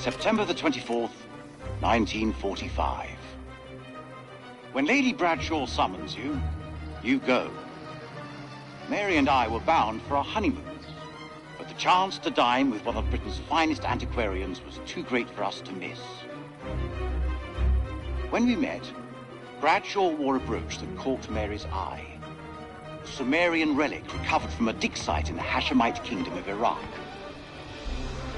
September the 24th, 1945. When Lady Bradshaw summons you, you go. Mary and I were bound for our honeymoon, but the chance to dine with one of Britain's finest antiquarians was too great for us to miss. When we met, Bradshaw wore a brooch that caught Mary's eye. A Sumerian relic recovered from a dig site in the Hashemite kingdom of Iraq.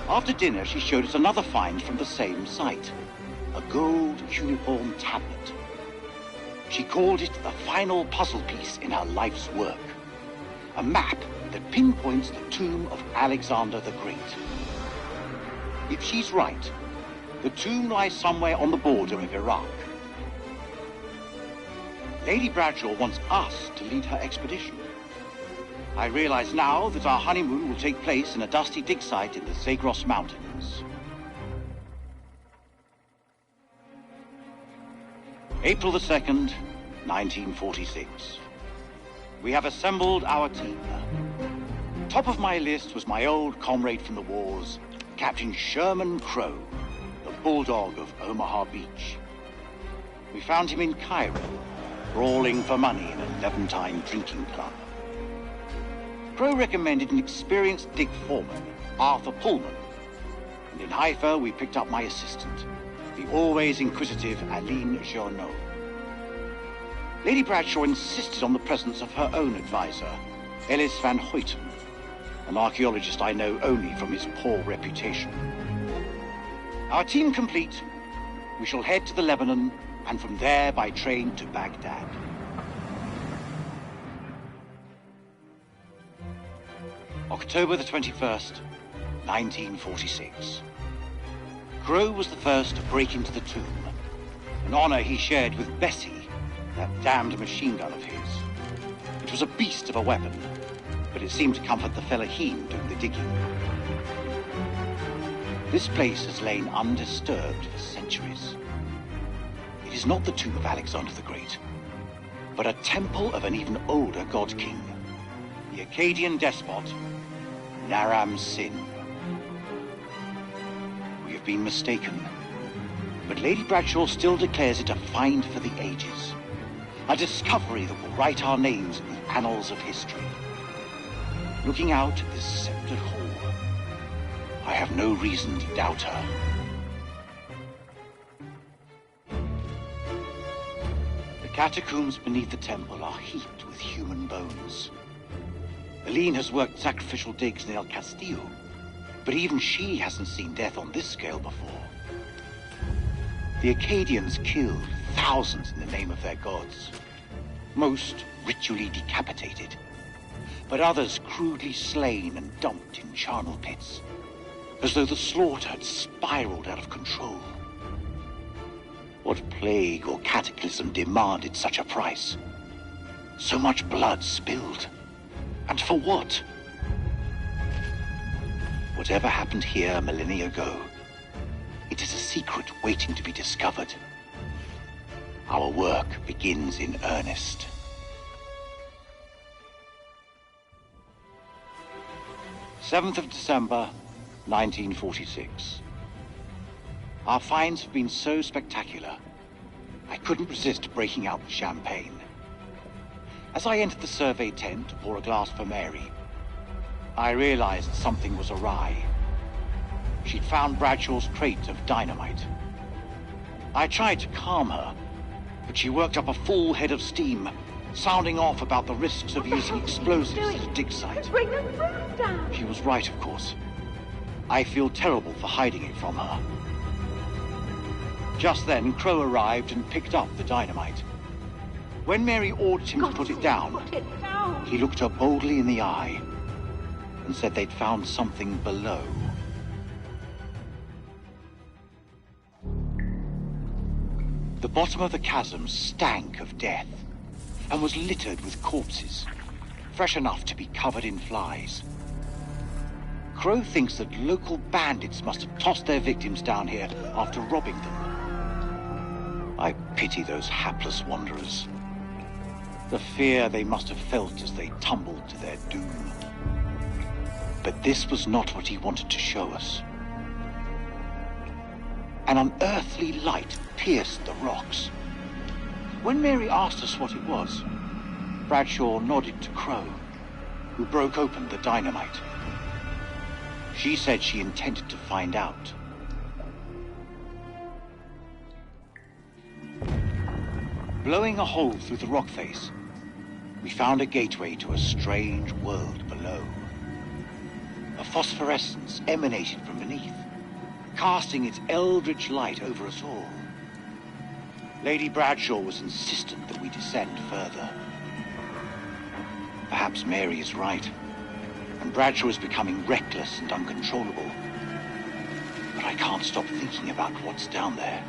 After dinner, she showed us another find from the same site, a gold cuneiform tablet. She called it the final puzzle piece in her life's work, a map that pinpoints the tomb of Alexander the Great. If she's right, the tomb lies somewhere on the border of Iraq. Lady Bradshaw wants us to lead her expedition. I realize now that our honeymoon will take place in a dusty dig site in the Zagros Mountains. April the 2nd, 1946. We have assembled our team. Top of my list was my old comrade from the wars, Captain Sherman Crowe, the bulldog of Omaha Beach. We found him in Cairo, brawling for money in a Levantine drinking club. Crowe recommended an experienced dig foreman, Arthur Pullman, and in Haifa we picked up my assistant, the always inquisitive Aline Journeau. Lady Bradshaw insisted on the presence of her own advisor, Ellis van Hoyten, an archaeologist I know only from his poor reputation. Our team complete, we shall head to the Lebanon and from there by train to Baghdad. October the 21st, 1946. Crowe was the first to break into the tomb, an honor he shared with Bessie, that damned machine gun of his. It was a beast of a weapon, but it seemed to comfort the fellaheen doing the digging. This place has lain undisturbed for centuries. It is not the tomb of Alexander the Great, but a temple of an even older god-king, the Akkadian despot, Naram Sin. We have been mistaken, but Lady Bradshaw still declares it a find for the ages, a discovery that will write our names in the annals of history. Looking out at this sceptred hall, I have no reason to doubt her. The catacombs beneath the temple are heaped with human bones. Aline has worked sacrificial digs in El Castillo, but even she hasn't seen death on this scale before. The Akkadians killed thousands in the name of their gods, most ritually decapitated, but others crudely slain and dumped in charnel pits, as though the slaughter had spiraled out of control. What plague or cataclysm demanded such a price? So much blood spilled. And for what? Whatever happened here millennia ago, it is a secret waiting to be discovered. Our work begins in earnest. December 7th, 1946. Our finds have been so spectacular, I couldn't resist breaking out the champagne. As I entered the survey tent to pour a glass for Mary, I realized something was awry. She'd found Bradshaw's crate of dynamite. I tried to calm her, but she worked up a full head of steam, sounding off about the risks of using explosives at a dig site. Bring the roof down. She was right, of course. I feel terrible for hiding it from her. Just then, Crowe arrived and picked up the dynamite. When Mary ordered him to put it down, he looked her boldly in the eye and said they'd found something below. The bottom of the chasm stank of death and was littered with corpses, fresh enough to be covered in flies. Crowe thinks that local bandits must have tossed their victims down here after robbing them. I pity those hapless wanderers. The fear they must have felt as they tumbled to their doom. But this was not what he wanted to show us. An unearthly light pierced the rocks. When Mary asked us what it was, Bradshaw nodded to Crow, who broke open the dynamite. She said she intended to find out. Blowing a hole through the rock face, we found a gateway to a strange world below. A phosphorescence emanated from beneath, casting its eldritch light over us all. Lady Bradshaw was insistent that we descend further. Perhaps Mary is right, and Bradshaw is becoming reckless and uncontrollable. But I can't stop thinking about what's down there.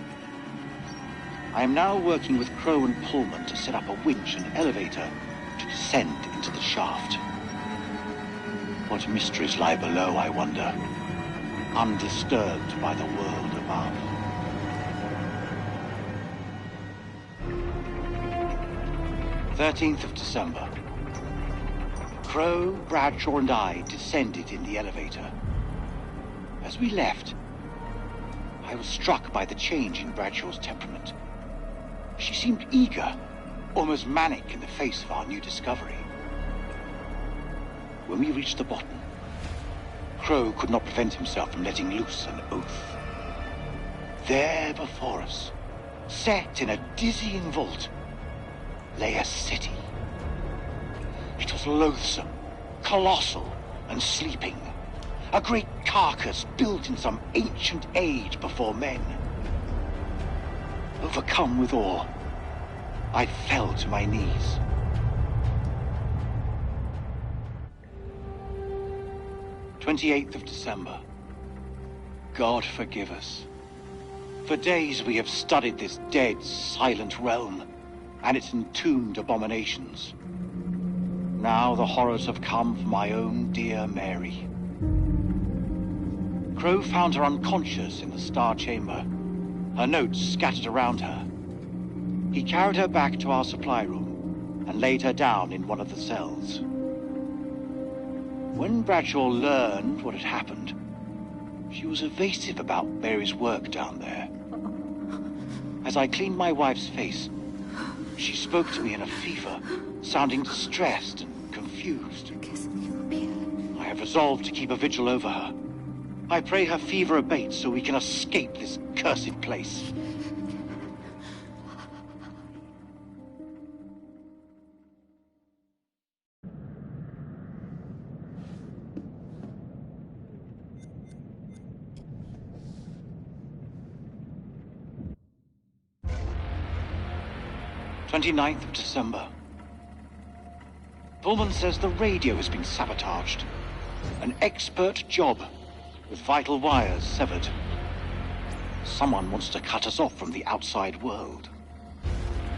I am now working with Crow and Pullman to set up a winch and elevator to descend into the shaft. What mysteries lie below, I wonder, undisturbed by the world above. December 13th. Crow, Bradshaw, and I descended in the elevator. As we left, I was struck by the change in Bradshaw's temperament. She seemed eager, almost manic in the face of our new discovery. When we reached the bottom, Crow could not prevent himself from letting loose an oath. There before us, set in a dizzying vault, lay a city. It was loathsome, colossal, and sleeping. A great carcass built in some ancient age before men. Overcome with awe, I fell to my knees. December 28th. God forgive us. For days we have studied this dead, silent realm and its entombed abominations. Now the horrors have come for my own dear Mary. Crow found her unconscious in the Star Chamber, her notes scattered around her. He carried her back to our supply room and laid her down in one of the cells. When Bradshaw learned what had happened, she was evasive about Mary's work down there. As I cleaned my wife's face, she spoke to me in a fever, sounding distressed and confused. I have resolved to keep a vigil over her. I pray her fever abates so we can escape this cursed place. December 29th. Pullman says the radio has been sabotaged. An expert job, with vital wires severed. Someone wants to cut us off from the outside world.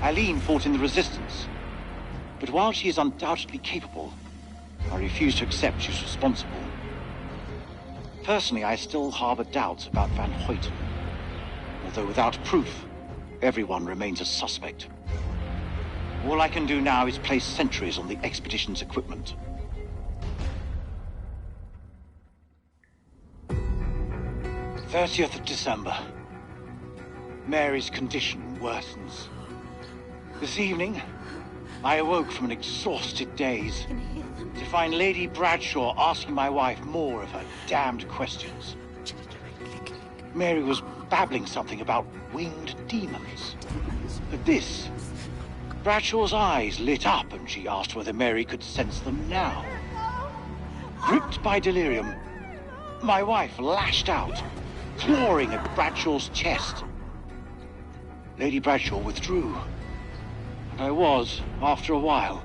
Eileen fought in the Resistance, but while she is undoubtedly capable, I refuse to accept she's responsible. Personally, I still harbor doubts about Van Hoyten, although without proof, everyone remains a suspect. All I can do now is place sentries on the expedition's equipment. 30th of December. Mary's condition worsens. This evening, I awoke from an exhausted daze to find Lady Bradshaw asking my wife more of her damned questions. Mary was babbling something about winged demons. At this, Bradshaw's eyes lit up and she asked whether Mary could sense them now. Gripped by delirium, my wife lashed out, clawing at Bradshaw's chest. Lady Bradshaw withdrew, and I was, after a while,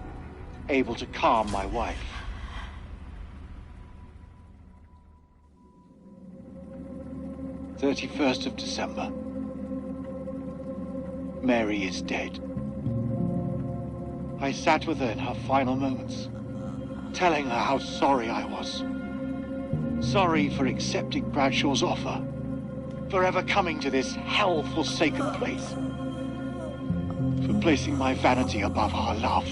able to calm my wife. December 31st. Mary is dead. I sat with her in her final moments, telling her how sorry I was. Sorry for accepting Bradshaw's offer, for ever coming to this hell-forsaken place, for placing my vanity above our love.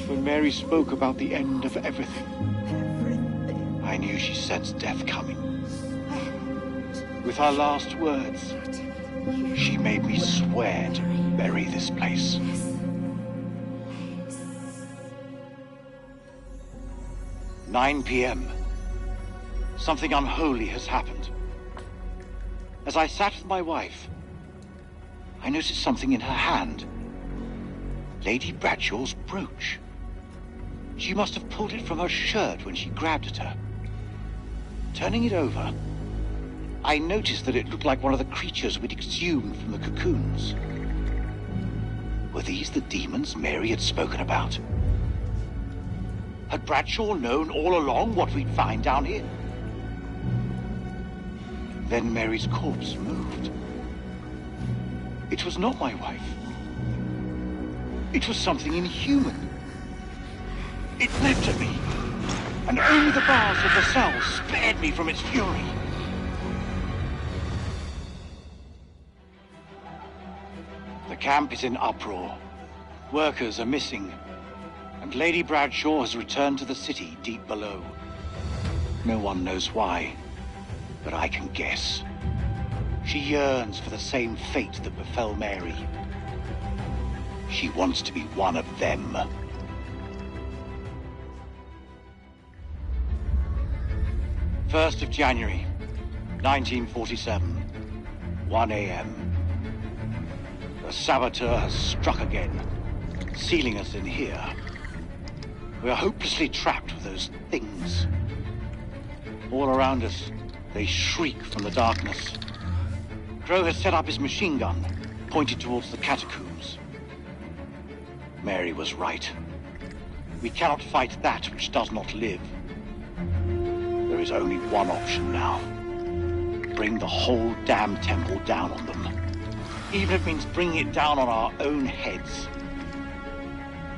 When Mary spoke about the end of everything, I knew she sensed death coming. With her last words, she made me swear to bury this place. "9 p.m. Something unholy has happened. As I sat with my wife, I noticed something in her hand. Lady Bradshaw's brooch. She must have pulled it from her shirt when she grabbed at her. Turning it over, I noticed that it looked like one of the creatures we'd exhumed from the cocoons. Were these the demons Mary had spoken about? Had Bradshaw known all along what we'd find down here? Then Mary's corpse moved. It was not my wife. It was something inhuman. It leapt at me, and only the bars of the cell spared me from its fury. The camp is in uproar. Workers are missing, and Lady Bradshaw has returned to the city deep below. No one knows why, but I can guess. She yearns for the same fate that befell Mary. She wants to be one of them. First of January, 1947, 1 a.m. The saboteur has struck again, sealing us in here. We are hopelessly trapped with those things. All around us, they shriek from the darkness. Crow has set up his machine gun, pointed towards the catacombs. Mary was right. We cannot fight that which does not live. There is only one option now. Bring the whole damn temple down on them. Even if it means bringing it down on our own heads.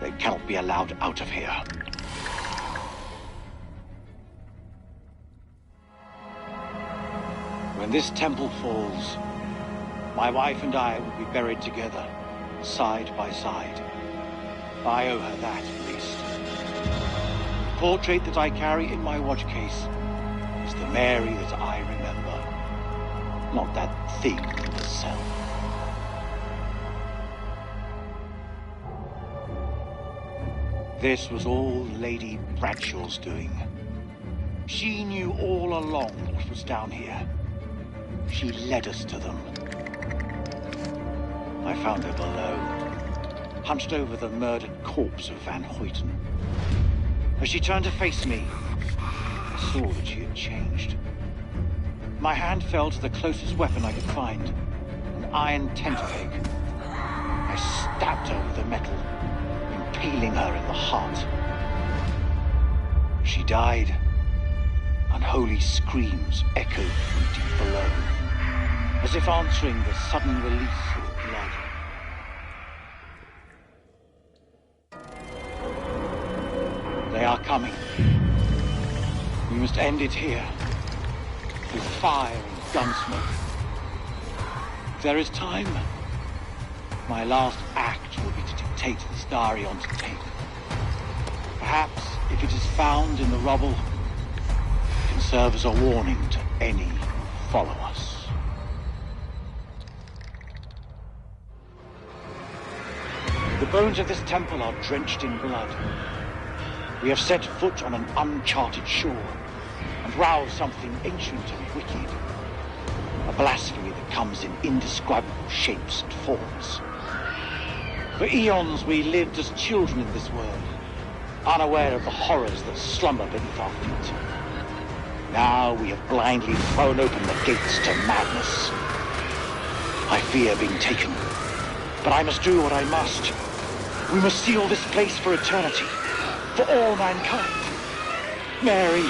They cannot be allowed out of here. When this temple falls, my wife and I will be buried together, side by side. I owe her that, at least. The portrait that I carry in my watch case is the Mary that I remember, not that thing in the cell. This was all Lady Bradshaw's doing. She knew all along what was down here. She led us to them. I found her below, hunched over the murdered corpse of Van Hoyten. As she turned to face me, I saw that she had changed. My hand fell to the closest weapon I could find, an iron tent peg. I stabbed her with the metal, impaling her in the heart. She died. Unholy screams echoed from deep below, as if answering the sudden release of blood. They are coming. We must end it here, with fire and gunsmoke. If there is time, my last act will be to dictate this diary onto tape. Perhaps, if it is found in the rubble, it can serve as a warning to any who follow us. The bones of this temple are drenched in blood. We have set foot on an uncharted shore and roused something ancient and wicked. A blasphemy that comes in indescribable shapes and forms. For eons we lived as children in this world, unaware of the horrors that slumber beneath our feet. Now we have blindly thrown open the gates to madness. I fear being taken, but I must do what I must. We must seal this place for eternity, for all mankind. Mary,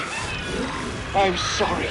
I'm sorry.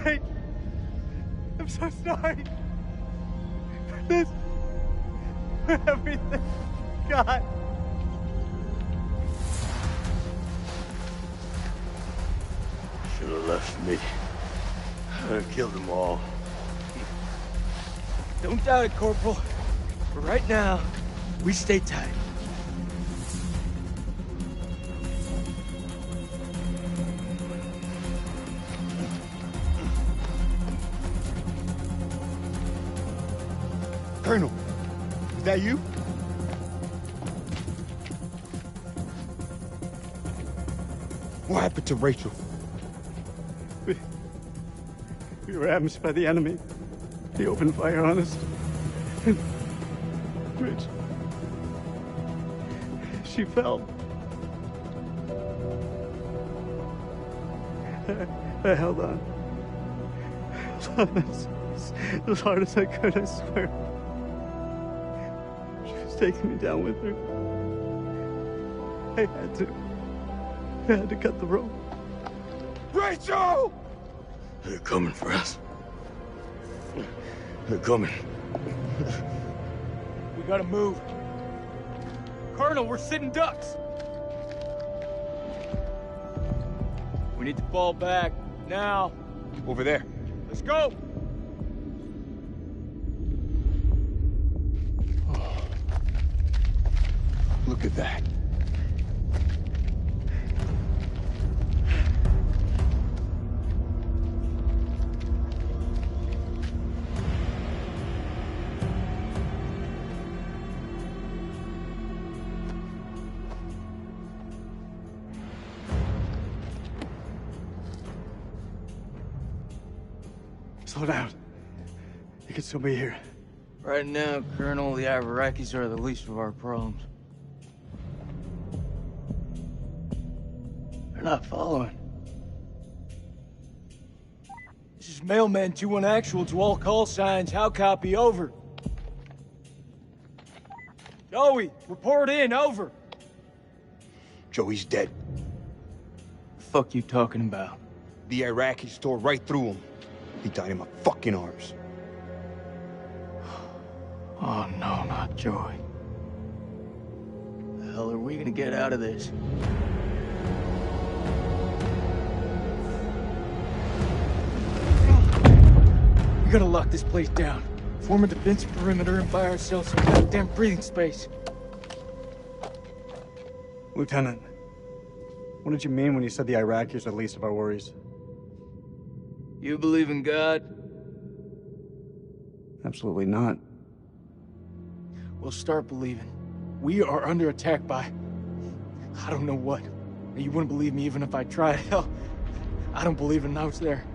great. I'm so sorry. For this. For everything. God. Should have left me. I'd have killed them all. Don't doubt it, Corporal. For right now, we stay tight. Colonel, is that you? What happened to Rachel? We were ambushed by the enemy. They opened fire on us. And Rich, she fell. I held on. As hard as I could, I swear. She was taking me down with her. I had to cut the rope. Rachel! They're coming for us. They're coming. We gotta move. Colonel, we're sitting ducks. We need to fall back, now. Over there. Let's go! Oh. Look at that. Slow down. You can still be here. Right now, Colonel, the Iraqis are the least of our problems. They're not following. This is Mailman 2-1 actual to all call signs. How copy? Over. Joey, report in. Over. Joey's dead. The fuck you talking about? The Iraqis tore right through him. He died in my fucking arms. Oh, no, not Joey. The hell are we gonna get out of this? We gotta lock this place down. Form a defense perimeter and buy ourselves some goddamn breathing space. Lieutenant, what did you mean when you said the Iraqis are the least of our worries? You believe in God? Absolutely not. Well, start believing. We are under attack by... I don't know what. You wouldn't believe me even if I tried. Hell, I don't believe in out there.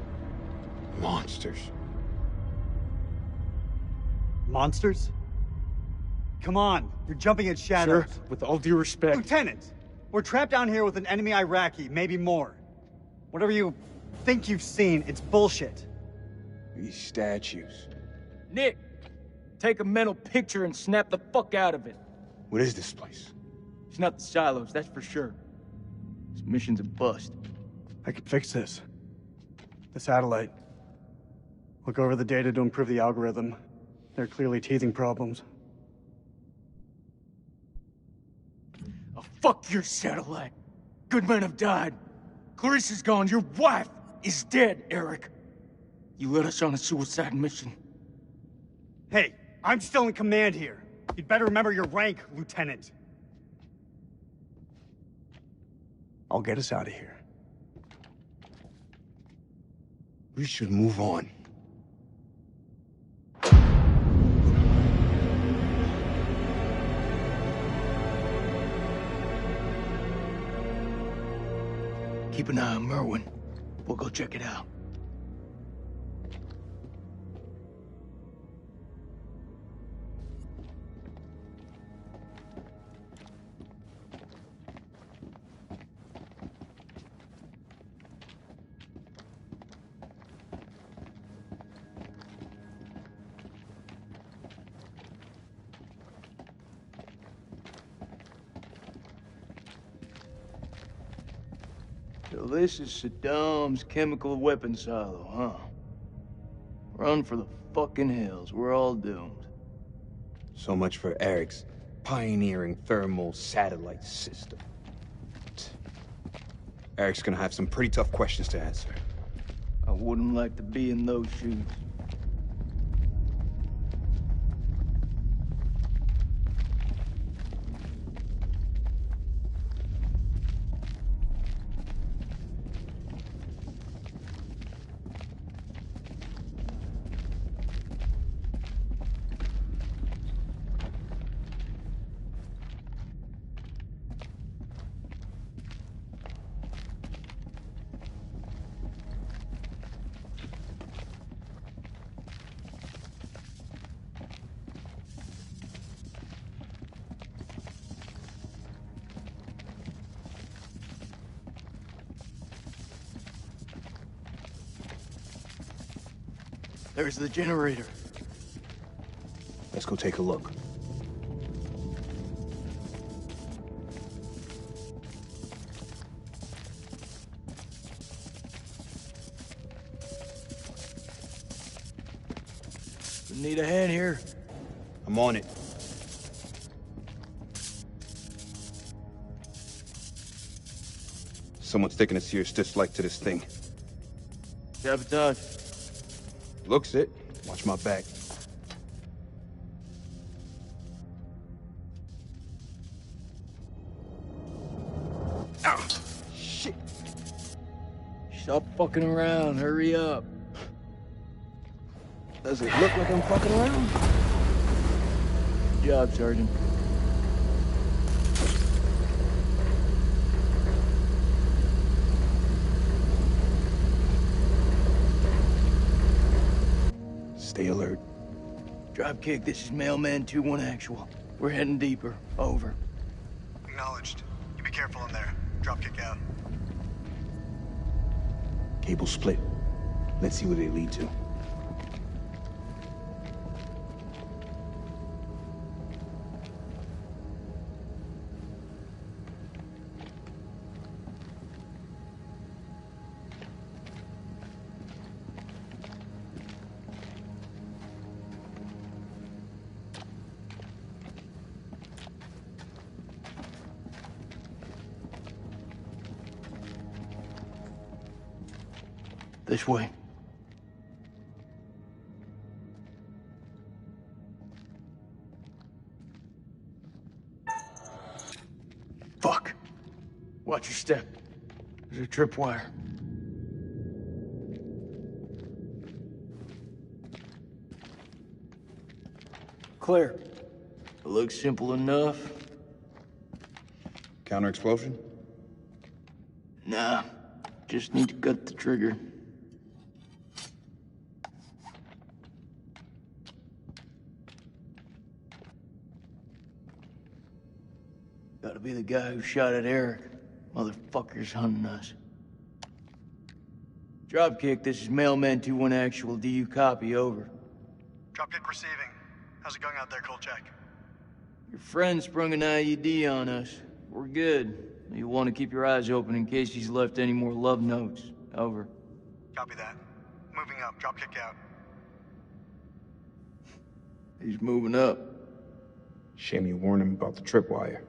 Monsters. Monsters? Come on, you're jumping at shadows. Sir, with all due respect... Lieutenant, we're trapped down here with an enemy Iraqi, maybe more. Whatever you think you've seen, it's bullshit. These statues. Nick, take a mental picture and snap the fuck out of it. What is this place? It's not the silos, that's for sure. This mission's a bust. I can fix this. The satellite. Look over the data to improve the algorithm. There are clearly teething problems. Oh, fuck your satellite. Good men have died. Clarissa's gone. Your wife is dead, Eric. You led us on a suicide mission. Hey, I'm still in command here. You'd better remember your rank, Lieutenant. I'll get us out of here. We should move on. Keep an eye on Merwin. We'll go check it out. So this is Saddam's chemical weapon silo, huh? Run for the fucking hills. We're all doomed. So much for Eric's pioneering thermal satellite system. Eric's gonna have some pretty tough questions to answer. I wouldn't like to be in those shoes. There's the generator. Let's go take a look. Need a hand here? I'm on it. Someone's taking a serious dislike to this thing. Sabotage. Looks it. Watch my back. Ow! Shit! Stop fucking around. Hurry up. Does it look like I'm fucking around? Good job, Sergeant. Stay alert. Dropkick, this is Mailman 2-1 actual. We're heading deeper. Over. Acknowledged. You be careful in there. Dropkick out. Cable split. Let's see where they lead to. This way. Fuck. Watch your step. There's a tripwire. Clear. It looks simple enough. Counter explosion? Nah. Just need to cut the trigger. Gotta be the guy who shot at Eric. Motherfucker's hunting us. Dropkick, this is Mailman 2-1 actual. Do you copy? Over. Dropkick receiving. How's it going out there, Kolchak? Your friend sprung an IED on us. We're good. You'll want to keep your eyes open in case he's left any more love notes. Over. Copy that. Moving up. Dropkick out. He's moving up. Shame you warned him about the tripwire.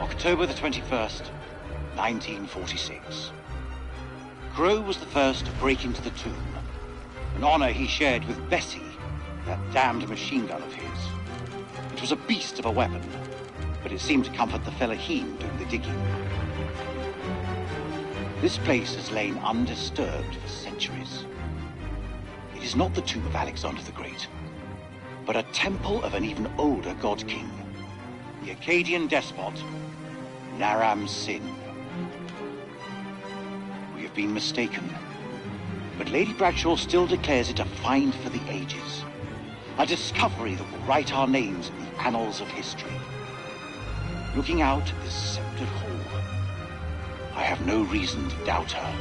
October the 21st, 1946. Crow was the first to break into the tomb, an honor he shared with Bessie, that damned machine gun of his. It was a beast of a weapon, but it seemed to comfort the fellaheen doing the digging. This place has lain undisturbed for centuries. It is not the tomb of Alexander the Great, but a temple of an even older god king, the Akkadian despot, Naram Sin. We have been mistaken, but Lady Bradshaw still declares it a find for the ages, a discovery that will write our names in the annals of history. Looking out at this sceptred hall, I have no reason to doubt her.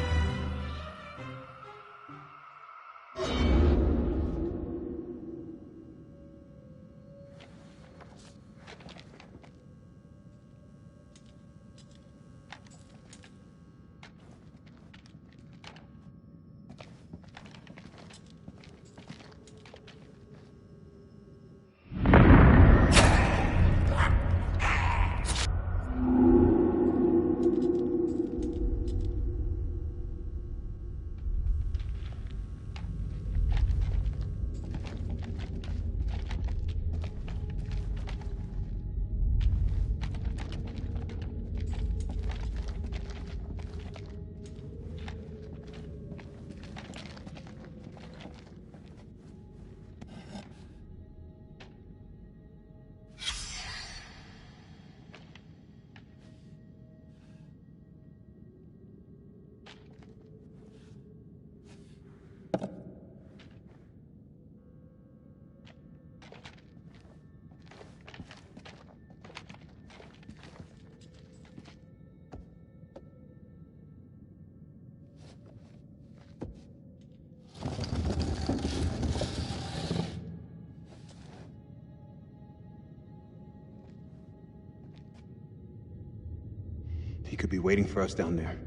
could be waiting for us down there.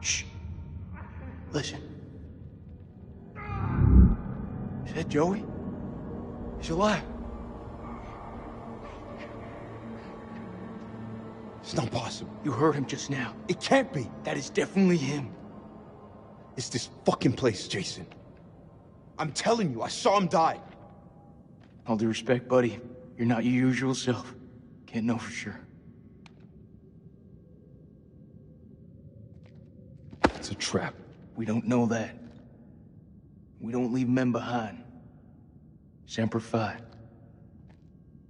Shh. Listen. Is that Joey? He's alive. It's not possible. You heard him just now. It can't be. That is definitely him. It's this fucking place, Jason. I'm telling you, I saw him die. All due respect, buddy, you're not your usual self. Can't know for sure. It's a trap. We don't know that. We don't leave men behind. Semper Fi.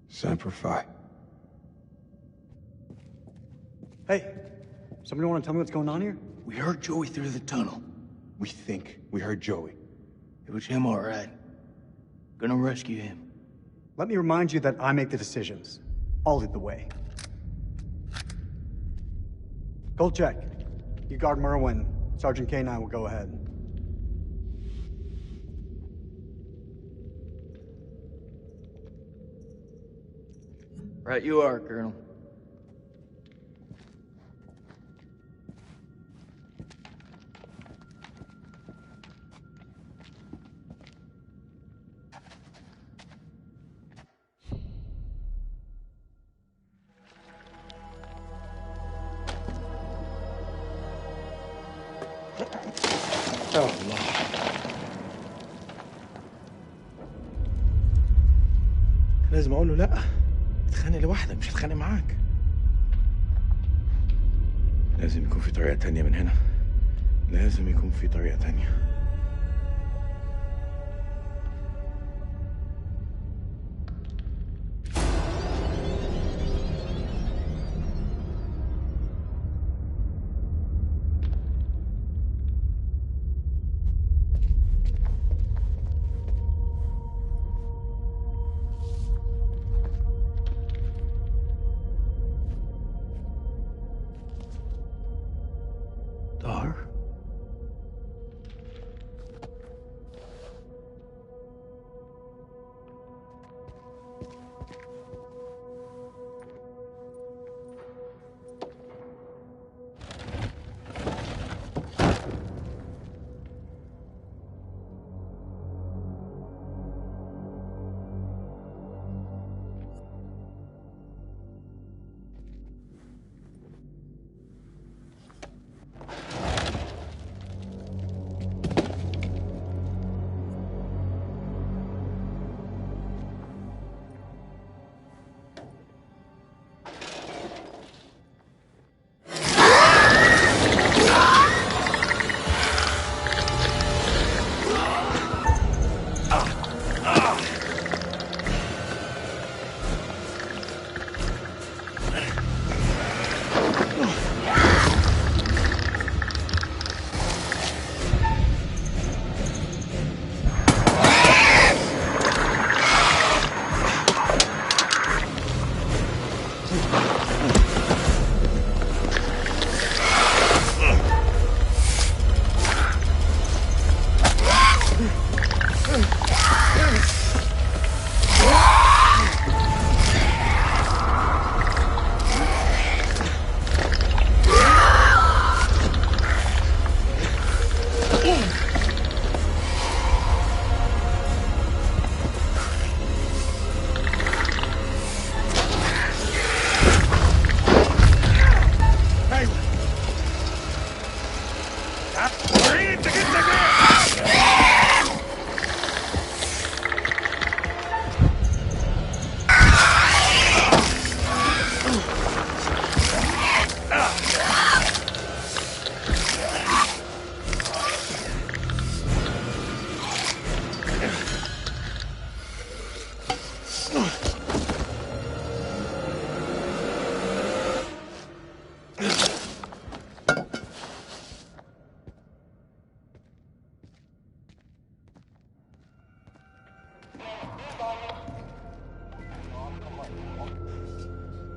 Semper Fi. Hey, somebody want to tell me what's going on here? We heard Joey through the tunnel. We think we heard Joey. It was him, all right. Gonna rescue him. Let me remind you that I make the decisions. I'll lead the way. Gold check. You guard Merwin. Sergeant K and I will go ahead. Right you are, Colonel. لازم اقول له لا اتخانق لوحدك مش هتخانق معاك. لازم يكون في طريقة تانية من هنا. لازم يكون في طريقة تانية.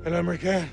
الأمريكان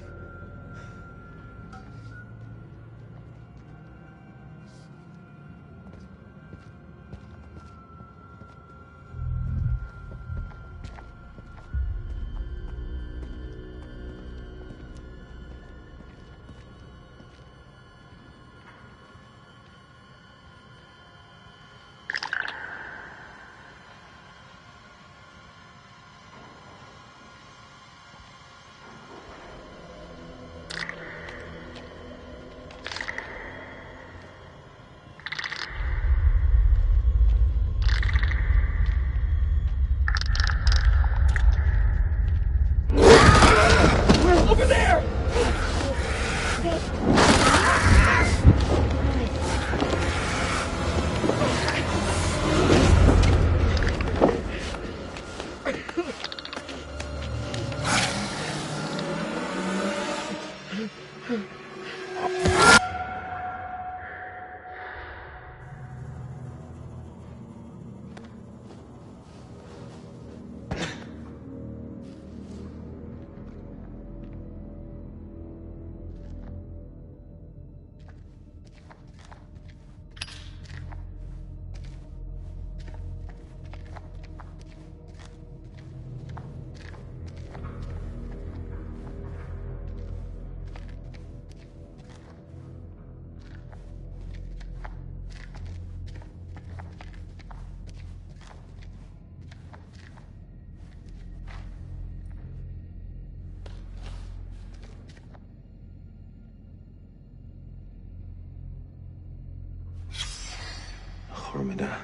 الخرم ده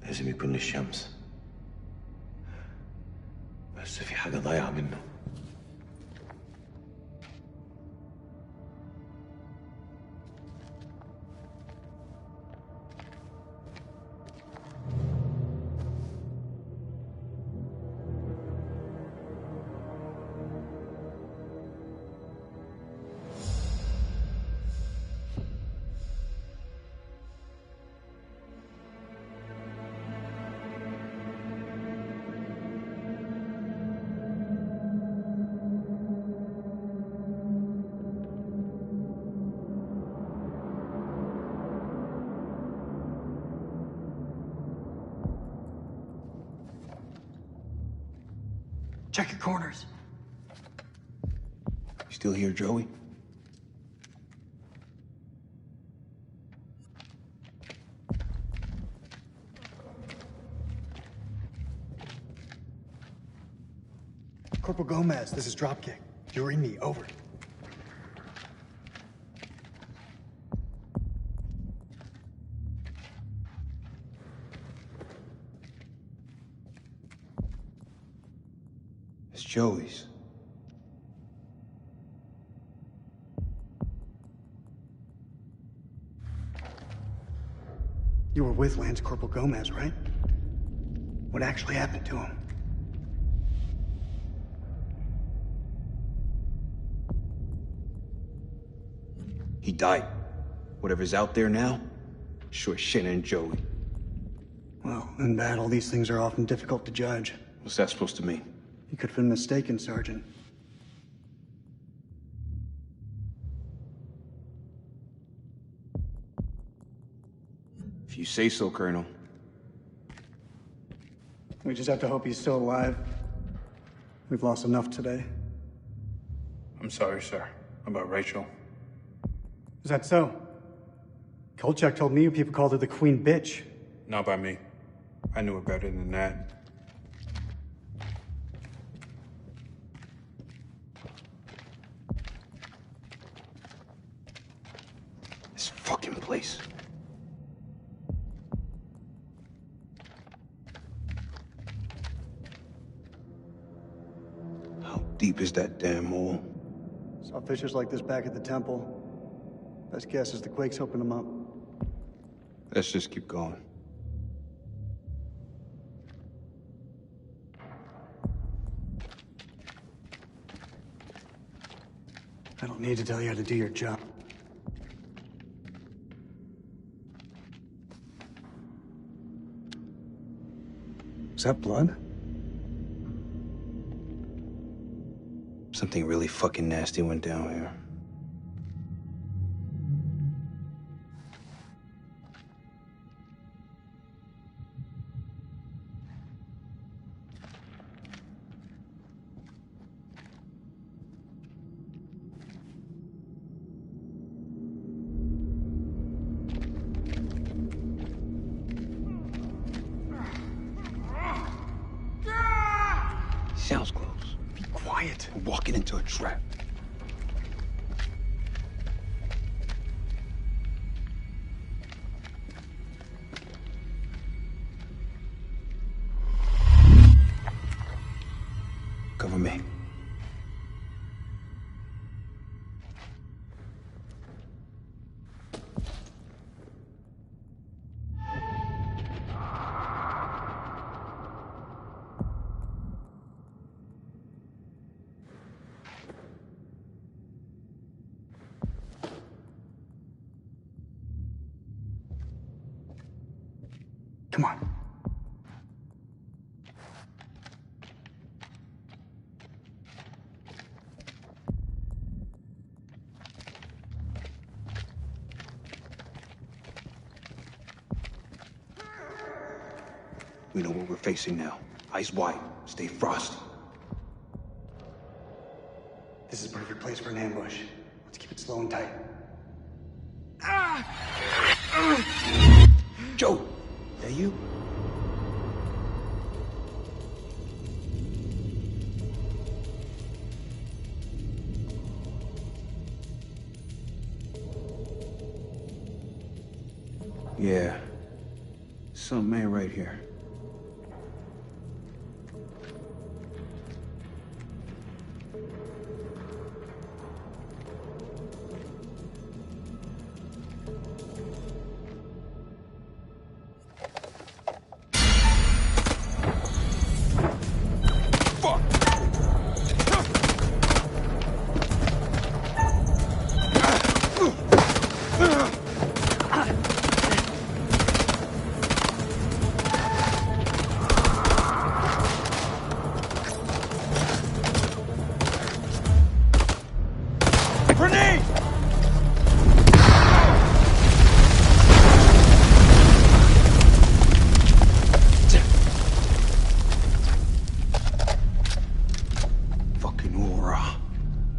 لازم يكون للشمس، بس في حاجة ضايعة منه. Check your corners. You still here, Joey? Corporal Gomez, this is Dropkick. You read me, over. It's Joey's. You were with Lance Corporal Gomez, right? What actually happened to him? He died. Whatever's out there now, sure shit ain't Joey. Well, in battle, these things are often difficult to judge. What's that supposed to mean? You could have been mistaken, Sergeant. If you say so, Colonel. We just have to hope he's still alive. We've lost enough today. I'm sorry, sir. About Rachel. Is that so? Kolchak told me you people called her the Queen Bitch. Not by me. I knew her better than that. This fucking place. How deep is that damn hole? Saw fissures like this back at the temple. Best guess is the quakes opened them up. Let's just keep going. I don't need to tell you how to do your job. Is that blood? Something really fucking nasty went down here. Sounds close. Be quiet. We're walking into a trap. Cover me. Come on. We know what we're facing now. Eyes wide. Stay frosty. This is a perfect place for an ambush. Let's keep it slow and tight. Joe! That you? Yeah. Something ain't right here.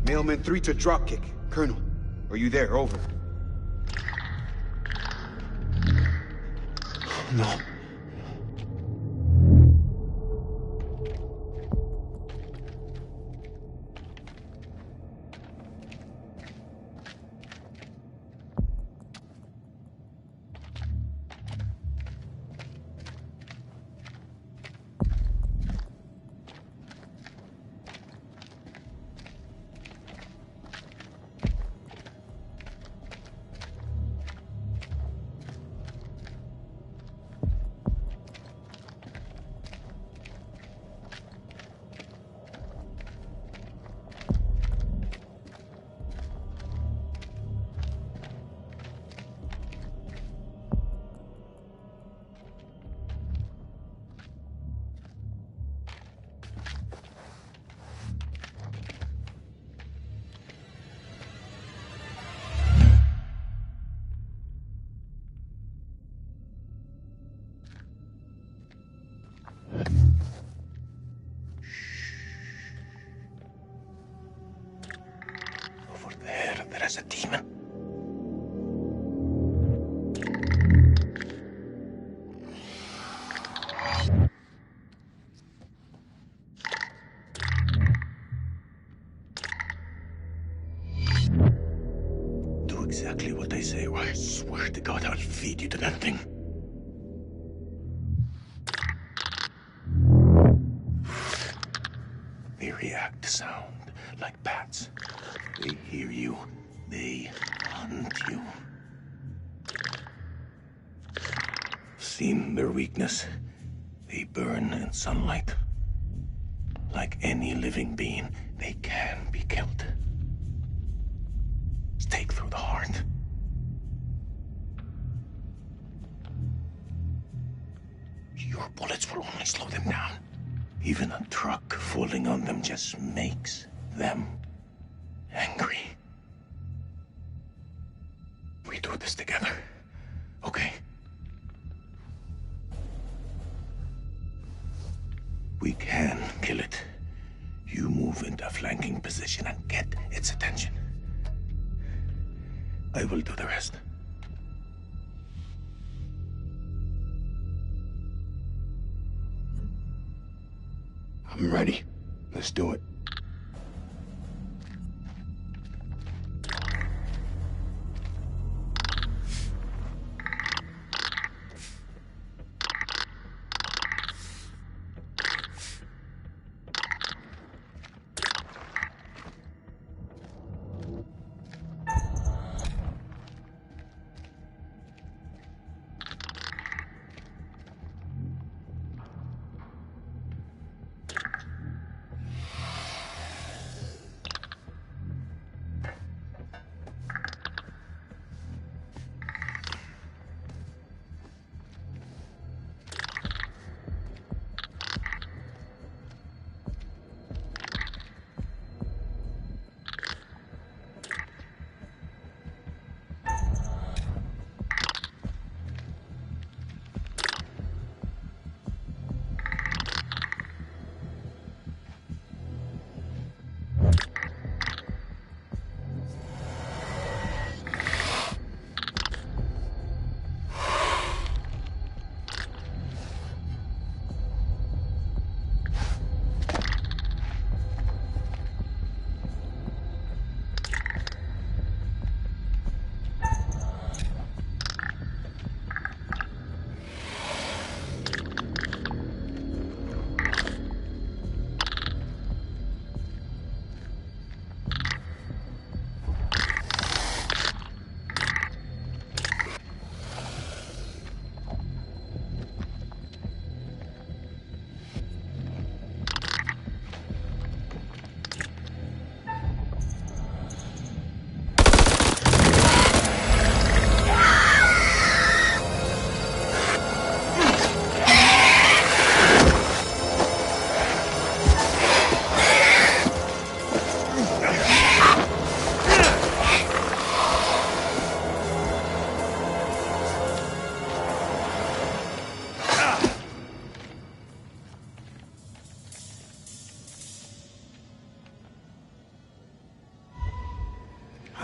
Mailman 3 to dropkick. Colonel, are you there? Over. No. Over there is a demon. Do exactly what I say, or I swear to God I'll feed you to that thing. They react to sound like bats. They hear you. They hunt you. Seen their weakness. They burn in sunlight. Like any living being, they can be killed. Stake through the heart. Your bullets will only slow them down. Even a truck falling on them just makes them angry. We do this together, okay? We can kill it. You move into a flanking position and get its attention. I will do the rest. I'm ready. Let's do it.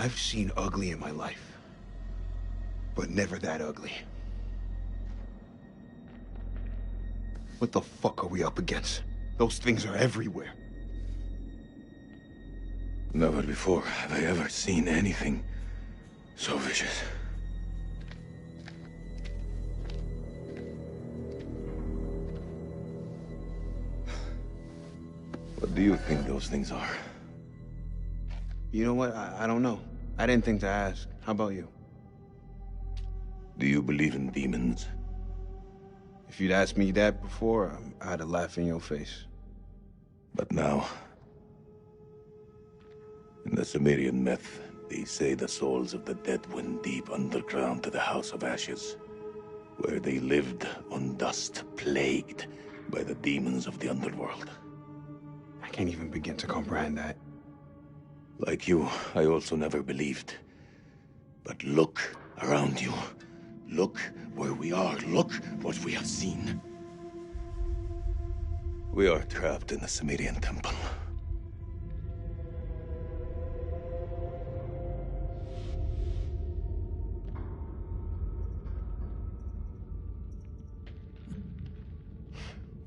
I've seen ugly in my life, but never that ugly. What the fuck are we up against? Those things are everywhere. Never before have I ever seen anything so vicious. What do you think those things are? You know what? I don't know. I didn't think to ask. How about you? Do you believe in demons? If you'd asked me that before, I'd have laughed in your face. But now, in the Sumerian myth, they say the souls of the dead went deep underground to the House of Ashes, where they lived on dust, plagued by the demons of the underworld. I can't even begin to comprehend that. Like you, I also never believed. But look around you. Look where we are. Look what we have seen. We are trapped in the Sumerian temple.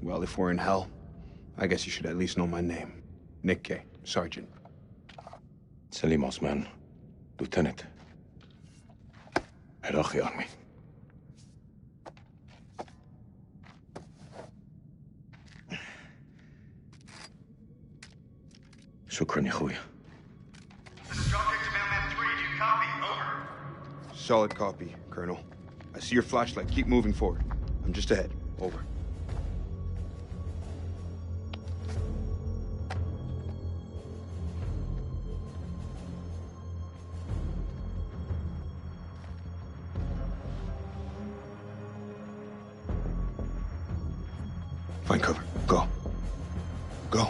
Well, if we're in hell, I guess you should at least know my name. Nick K, Sergeant. Selim Osman, Lieutenant. Iraqi Army. Shukran, ya khoya. This is Dropkick to Mailman 3. Do you copy? Over. Solid copy, Colonel. I see your flashlight. Keep moving forward. I'm just ahead. Over. Find cover. Go. Go.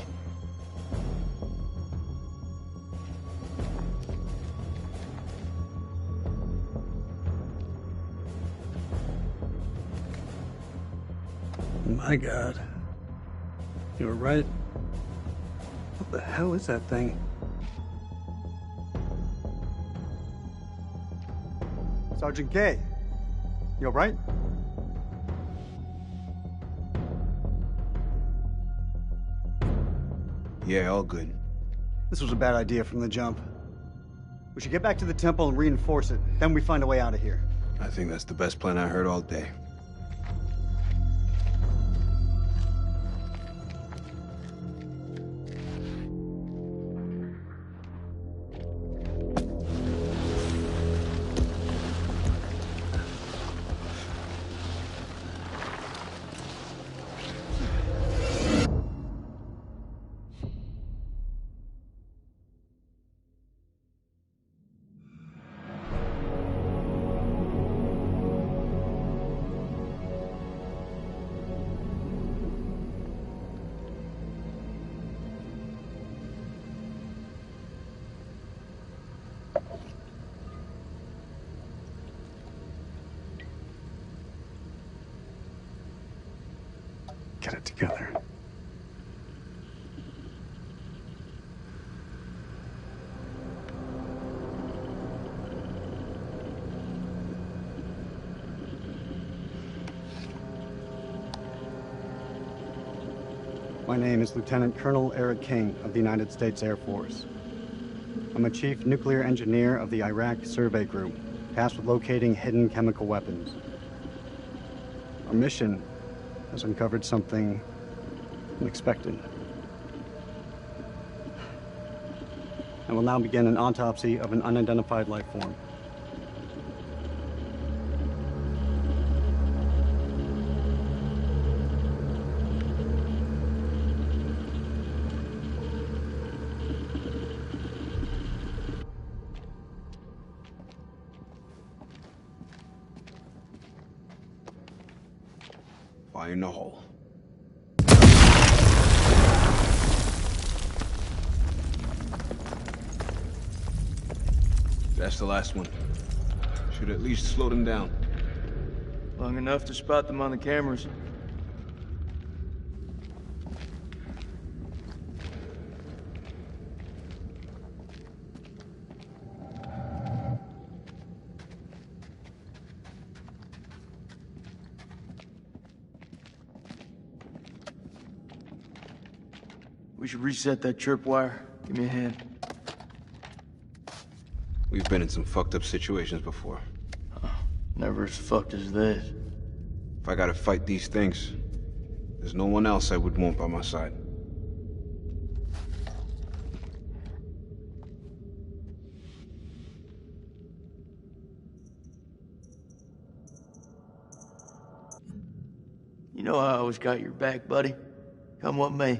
My God. You were right. What the hell is that thing? Sergeant K. You all right? Yeah, all good. This was a bad idea from the jump. We should get back to the temple and reinforce it. Then we find a way out of here. I think that's the best plan I heard all day. Get it together. My name is Lieutenant Colonel Eric King of the United States Air Force. I'm a chief nuclear engineer of the Iraq Survey Group, tasked with locating hidden chemical weapons. Our mission has uncovered something unexpected. I will now begin an autopsy of an unidentified life form. Fire in the hole. That's the last one. Should at least slow them down. Long enough to spot them on the cameras. We should reset that tripwire. Give me a hand. We've been in some fucked up situations before. Never as fucked as this. If I gotta fight these things, there's no one else I would want by my side. You know I always got your back, buddy. Come with me.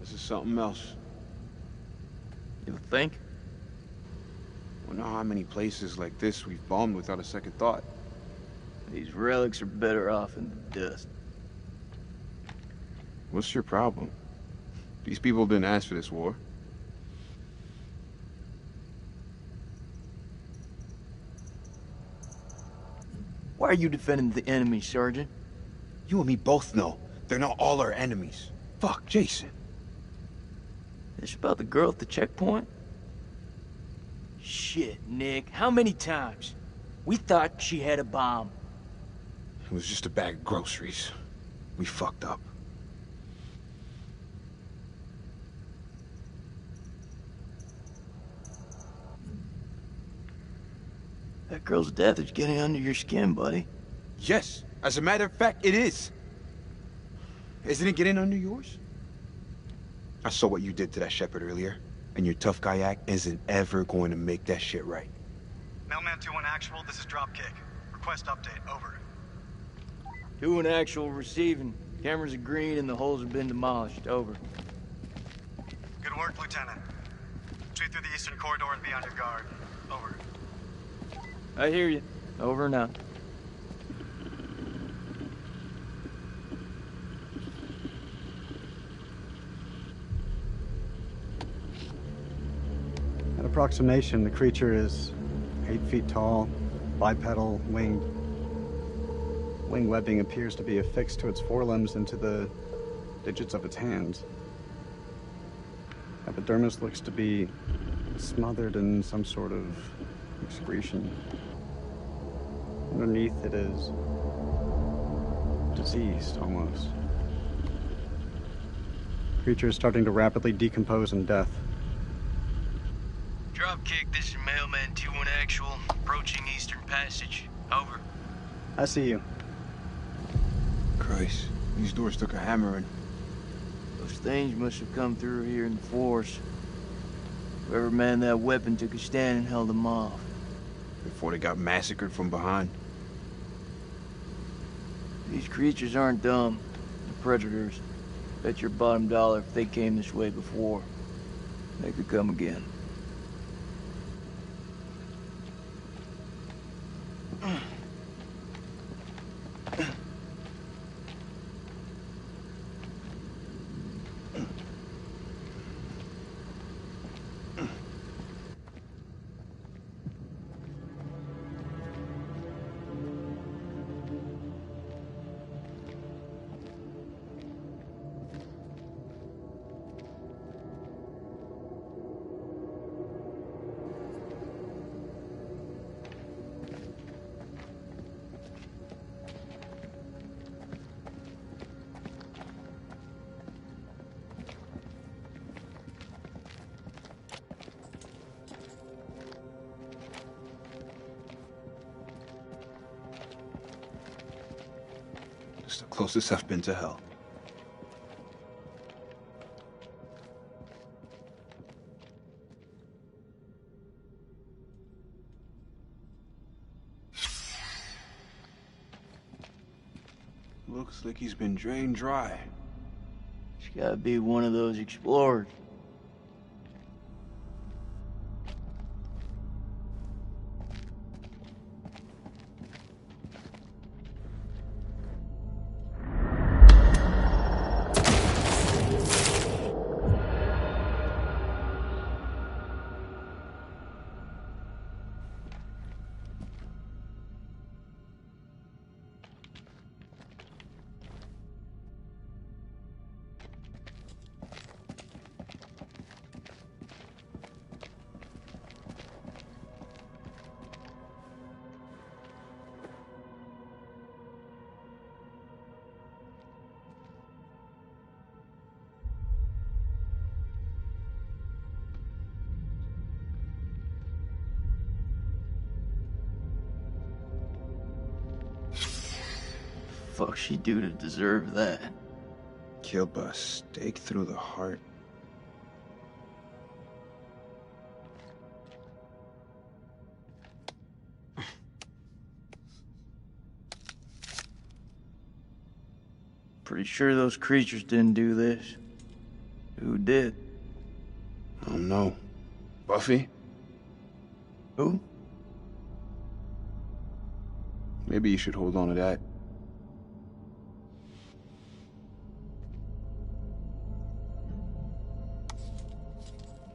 This is something else. You think? I don't know how many places like this we've bombed without a second thought. These relics are better off in the dust. What's your problem? These people didn't ask for this war. Why are you defending the enemy, Sergeant? You and me both know they're not all our enemies. Fuck, Jason. This about the girl at the checkpoint? Shit, Nick. How many times? We thought she had a bomb. It was just a bag of groceries. We fucked up. That girl's death is getting under your skin, buddy. Yes, as a matter of fact, it is. Isn't it getting under yours? I saw what you did to that shepherd earlier, and your tough guy act isn't ever going to make that shit right. Mailman 2-1 actual, this is Dropkick. Request update, over. 2 in actual receiving. Cameras are green and the holes have been demolished. Over. Good work, Lieutenant. Retreat through the eastern corridor and be on your guard. Over. I hear you. Over and out. At approximation, the creature is 8 feet tall, bipedal, winged. Wing webbing appears to be affixed to its forelimbs and to the digits of its hands. Epidermis looks to be smothered in some sort of excretion. Underneath it is diseased, almost. Creature is starting to rapidly decompose in death. Dropkick, this is Mailman 2-1 actual. Approaching Eastern Passage. Over. I see you. Christ, these doors took a hammering. Those things must have come through here in the force. Whoever manned that weapon took a stand and held them off. Before they got massacred from behind. These creatures aren't dumb. They're predators. Bet your bottom dollar if they came this way before, they could come again. It's the closest I've been to hell. Looks like he's been drained dry. It's gotta be one of those explorers. fuck she do to deserve that? Killed by a stake through the heart. Pretty sure those creatures didn't do this. Who did? I don't know. Buffy? Who? Maybe you should hold on to that.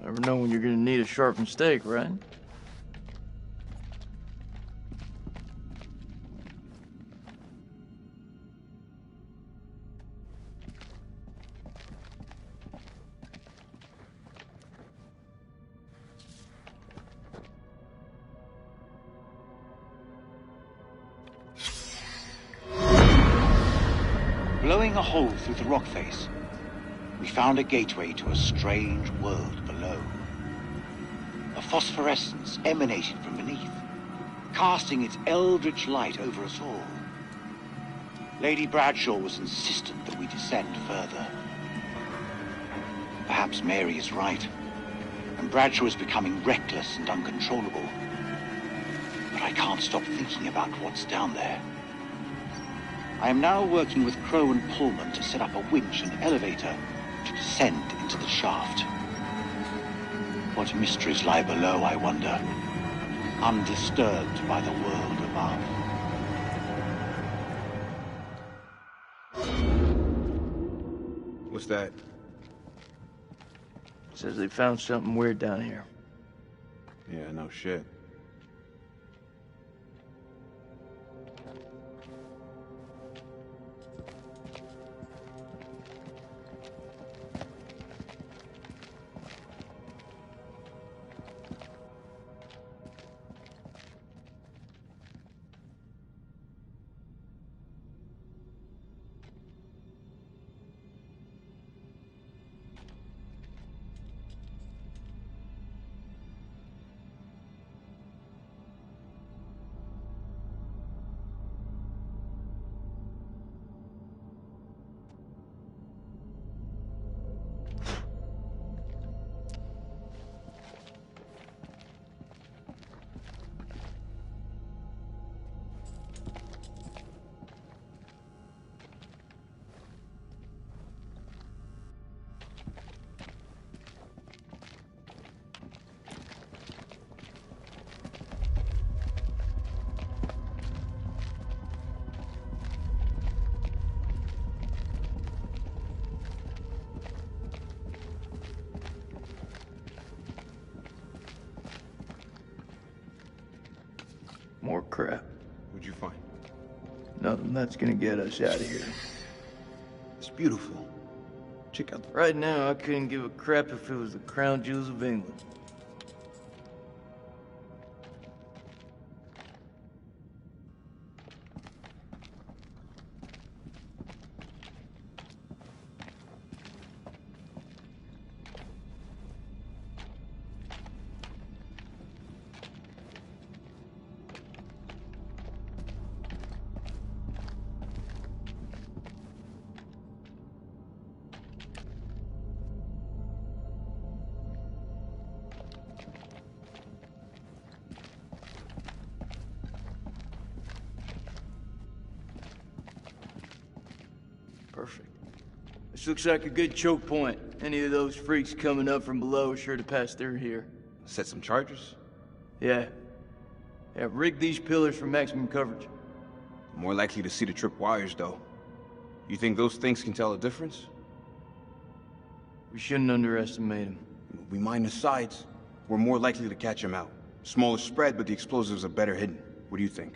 Never know when you're gonna need a sharpened stake, right? Blowing a hole through the rock face, we found a gateway to a strange world below. A phosphorescence emanated from beneath, casting its eldritch light over us all. Lady Bradshaw was insistent that we descend further. Perhaps Mary is right, and Bradshaw is becoming reckless and uncontrollable. But I can't stop thinking about what's down there. I am now working with Crow and Pullman to set up a winch and elevator to descend into the shaft. What mysteries lie below, I wonder, undisturbed by the world above. What's that? Says they found something weird down here. Yeah, no shit. More crap. What'd you find? Nothing that's gonna get us out of here. It's beautiful. Check out the... Right now, I couldn't give a crap if it was the crown jewels of England. Perfect. This looks like a good choke point. Any of those freaks coming up from below are sure to pass through here. Set some charges? Yeah. Yeah, rig these pillars for maximum coverage. More likely to see the trip wires, though. You think those things can tell a difference? We shouldn't underestimate them. We mine the sides. We're more likely to catch them out. Smaller spread, but the explosives are better hidden. What do you think?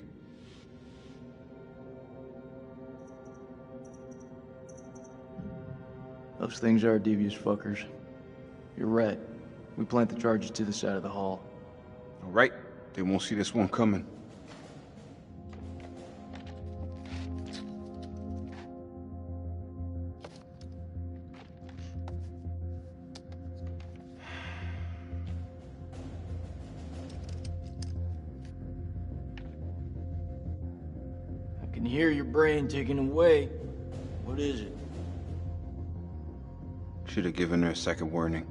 Those things are devious fuckers. You're right. We plant the charges to the side of the hall. All right. They won't see this one coming. I can you hear your brain ticking away, what is it? Should have given her a second warning.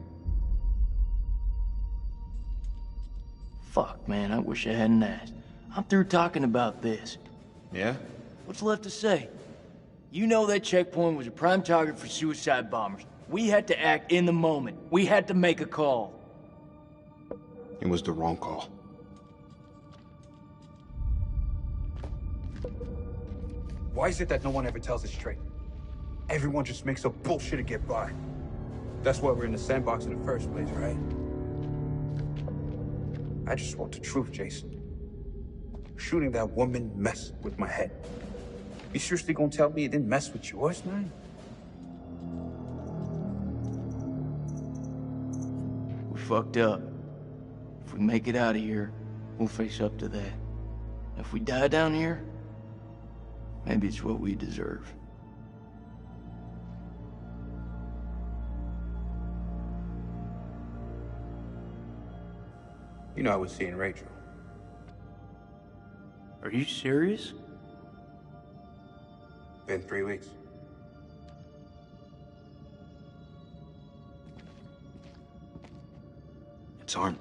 Fuck, man, I wish I hadn't asked. I'm through talking about this. Yeah? What's left to say? You know that checkpoint was a prime target for suicide bombers. We had to act in the moment. We had to make a call. It was the wrong call. Why is it that no one ever tells it straight? Everyone just makes up bullshit to get by. That's why we're in the sandbox in the first place, right? I just want the truth, Jason. Shooting that woman messed with my head. You seriously gonna tell me it didn't mess with yours, man? We fucked up. If we make it out of here, we'll face up to that. If we die down here, maybe it's what we deserve. You know I was seeing Rachel. Are you serious? Been 3 weeks. It's armed.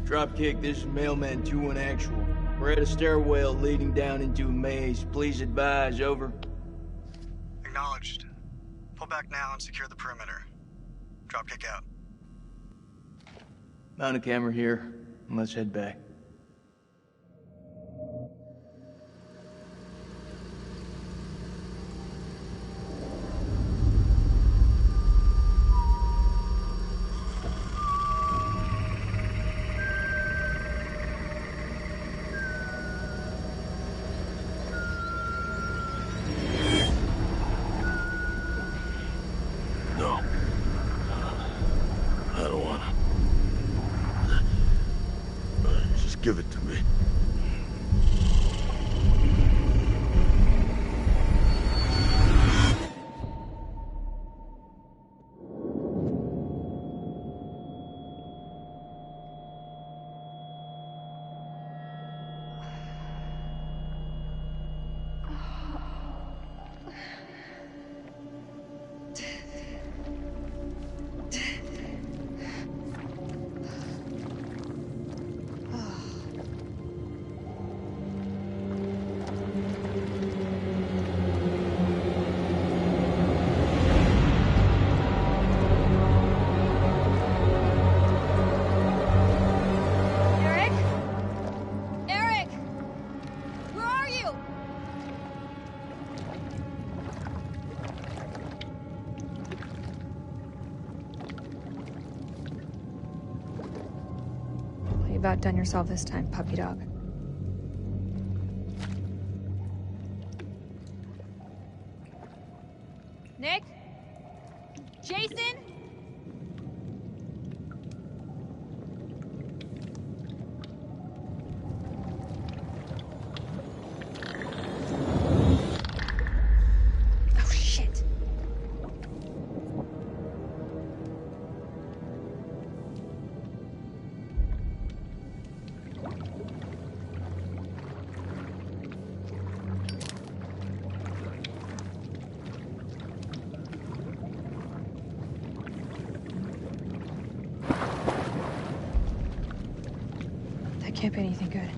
Dropkick, this is Mailman 2-1 Actual. We're at a stairwell leading down into a maze. Please advise, over. Acknowledged. Pull back now and secure the perimeter. Dropkick out. Mount a camera here, and let's head back. No. I don't want to. Just give it to me. Eric? Eric! Where are you? Well, you about done yourself this time, puppy dog. Nick? Jason? Oh, shit. That can't be anything good.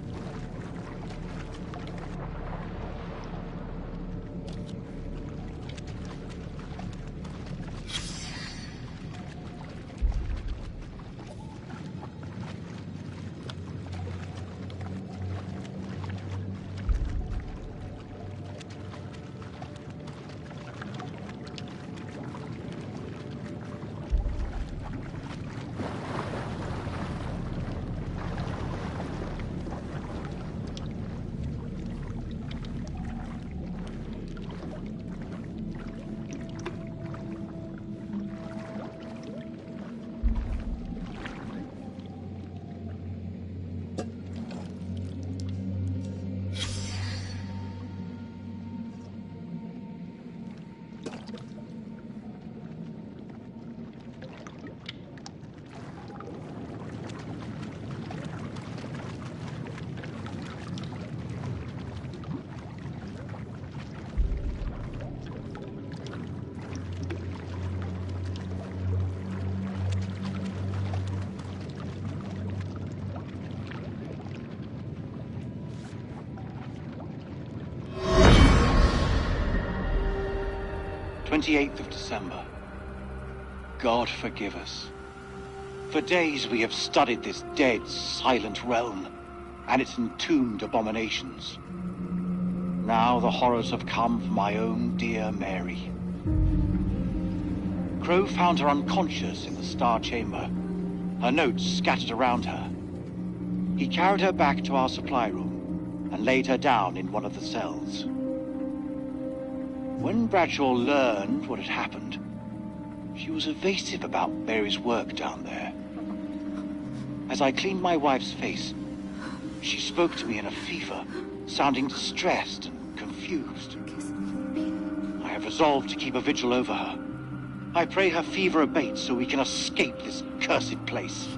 28th of December. God forgive us. For days we have studied this dead, silent realm and its entombed abominations. Now the horrors have come for my own dear Mary. Crow found her unconscious in the Star Chamber, her notes scattered around her. He carried her back to our supply room and laid her down in one of the cells. When Bradshaw learned what had happened, she was evasive about Mary's work down there. As I cleaned my wife's face, she spoke to me in a fever, sounding distressed and confused. I have resolved to keep a vigil over her. I pray her fever abates so we can escape this cursed place.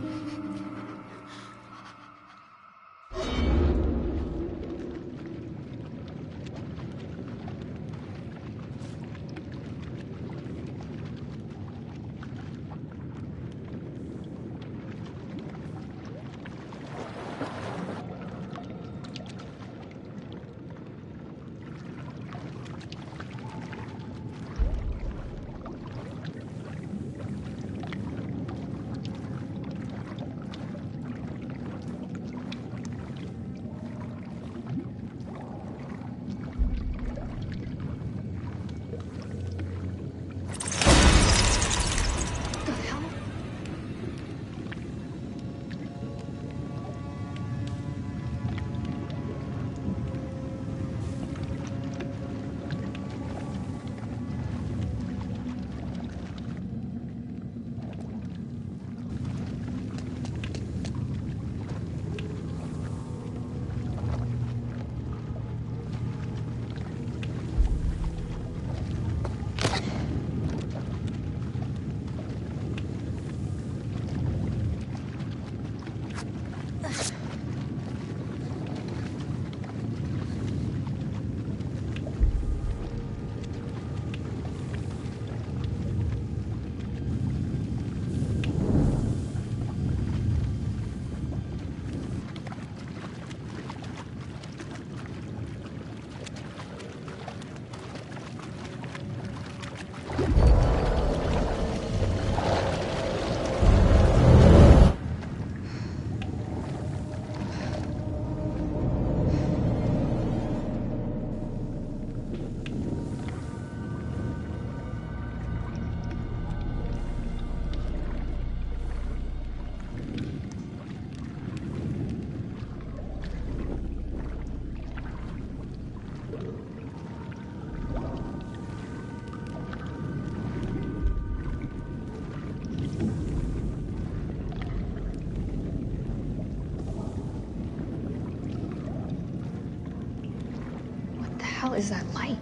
What the hell is that light?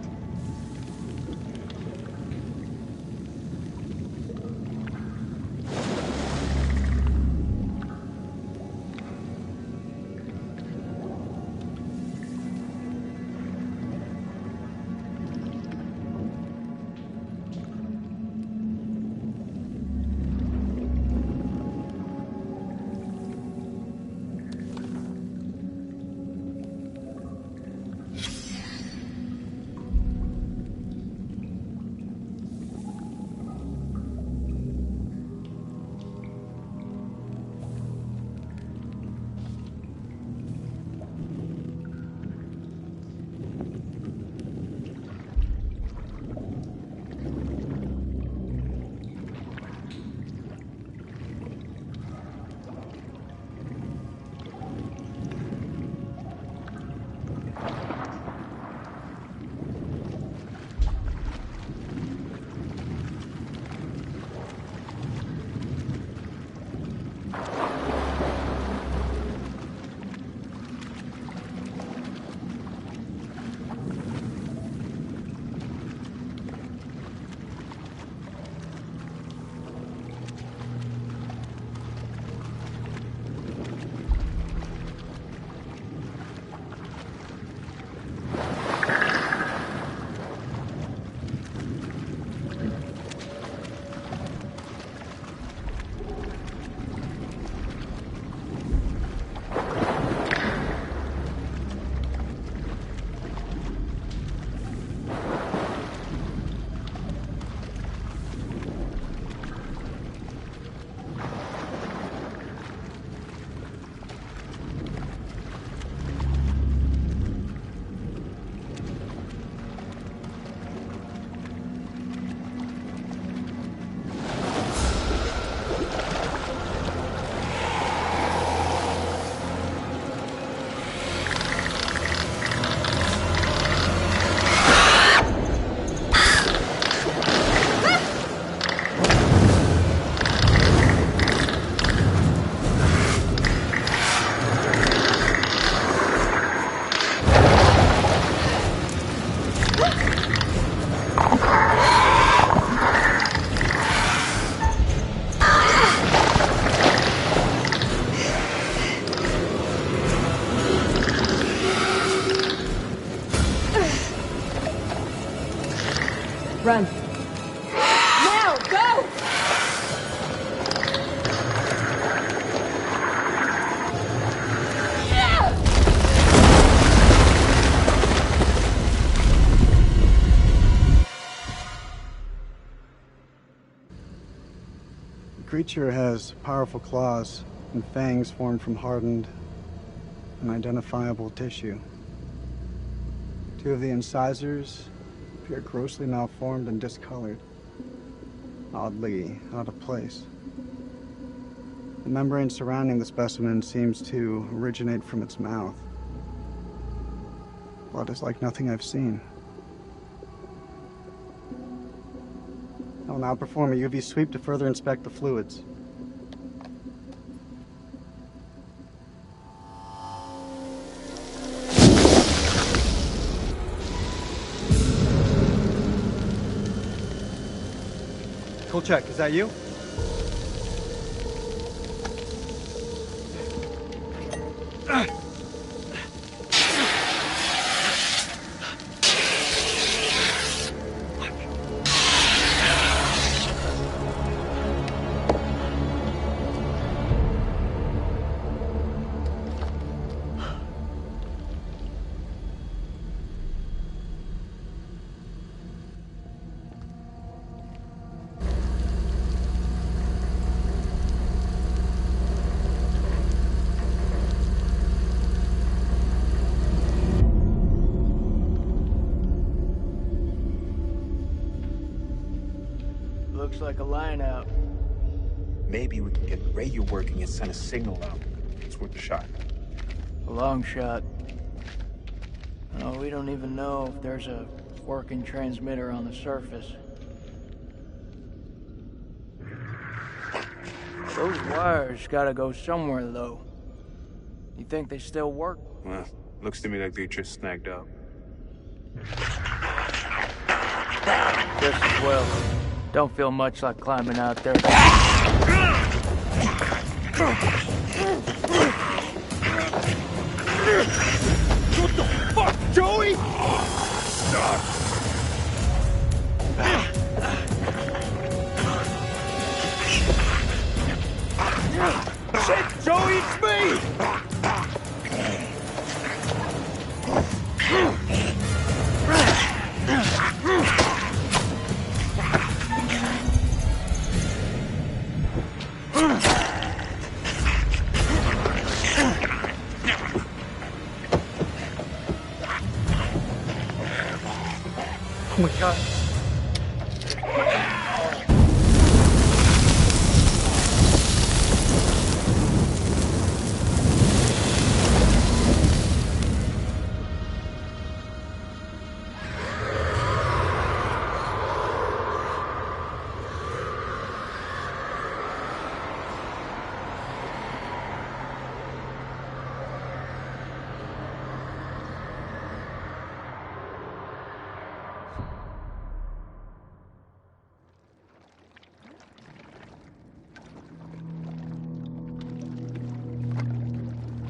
Run. Now, go! The creature has powerful claws and fangs formed from hardened, unidentifiable tissue. Two of the incisors appear grossly malformed and discolored, oddly out of place. The membrane surrounding the specimen seems to originate from its mouth. Blood is like nothing I've seen. I will now perform a UV sweep to further inspect the fluids. Check, is that you? Looks like a line out. Maybe we can get the radio working and send a signal out. It's worth a shot. A long shot. Oh, we don't even know if there's a working transmitter on the surface. Those wires gotta go somewhere, though. You think they still work? Well, looks to me like they just snagged up. Just as well. Don't feel much like climbing out there. What the fuck, Joey? Shit, Joey, it's me! Oh my God.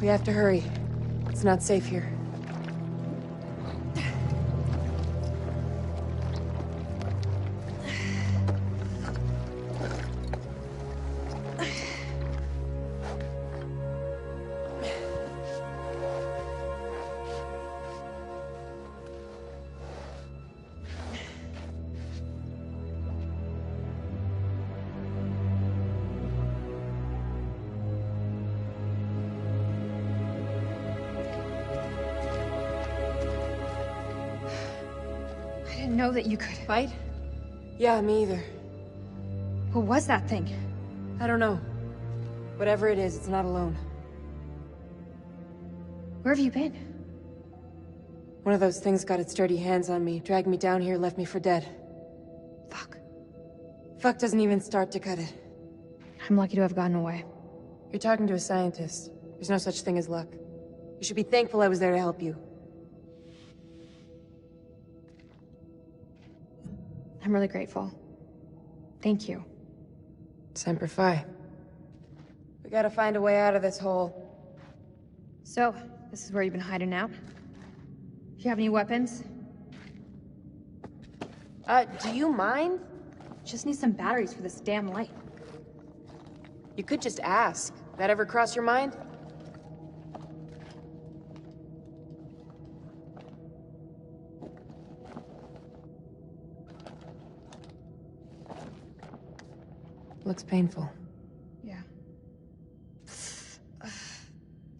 We have to hurry. It's not safe here. I didn't know that you could fight. Yeah, me either. What was that thing? I don't know. Whatever it is, it's not alone. Where have you been? One of those things got its dirty hands on me, dragged me down here, left me for dead. Fuck. Fuck doesn't even start to cut it. I'm lucky to have gotten away. You're talking to a scientist. There's no such thing as luck. You should be thankful I was there to help you. I'm really grateful. Thank you. Semper Fi. We gotta find a way out of this hole. So, this is where you've been hiding out? Do you have any weapons? Do you mind? Just need some batteries for this damn light. You could just ask. That ever cross your mind? Looks painful. Yeah.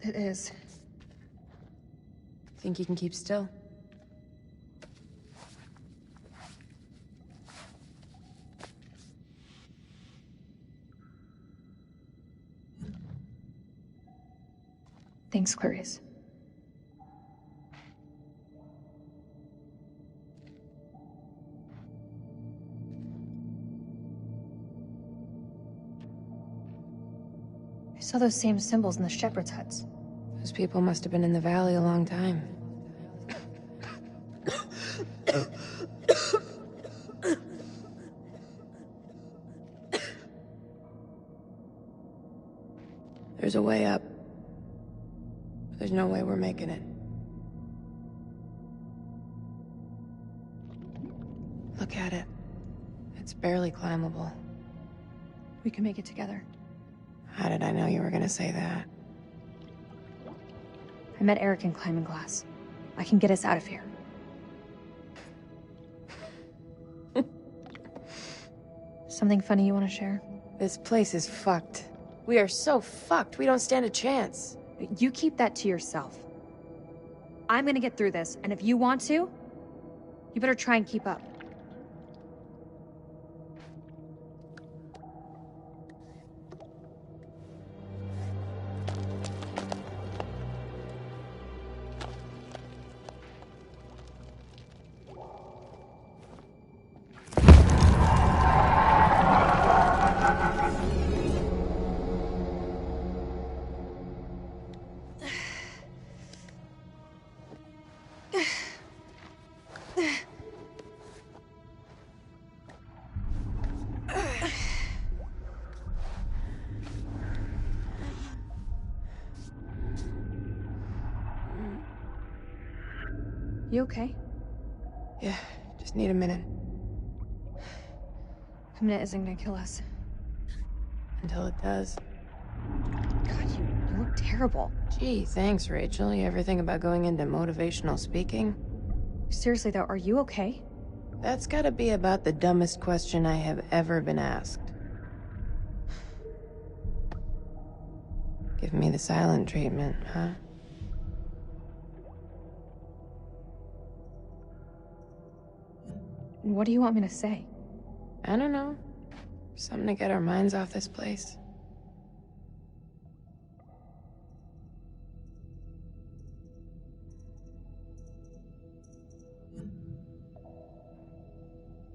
It is. Think you can keep still? Thanks, Clarice. I saw those same symbols in the shepherd's huts. Those people must have been in the valley a long time. There's a way up. There's no way we're making it. Look at it. It's barely climbable. We can make it together. How did I know you were gonna say that? I met Eric in climbing class. I can get us out of here. Something funny you want to share? This place is fucked. We are so fucked, we don't stand a chance. You keep that to yourself. I'm gonna get through this, and if you want to, you better try and keep up. You okay? Yeah, just need a minute. A minute isn't gonna kill us. Until it does. God, you look terrible. Gee, thanks, Rachel. You ever think about going into motivational speaking? Seriously though, are you okay? That's gotta be about the dumbest question I have ever been asked. Give me the silent treatment, huh? What do you want me to say? I don't know. Something to get our minds off this place.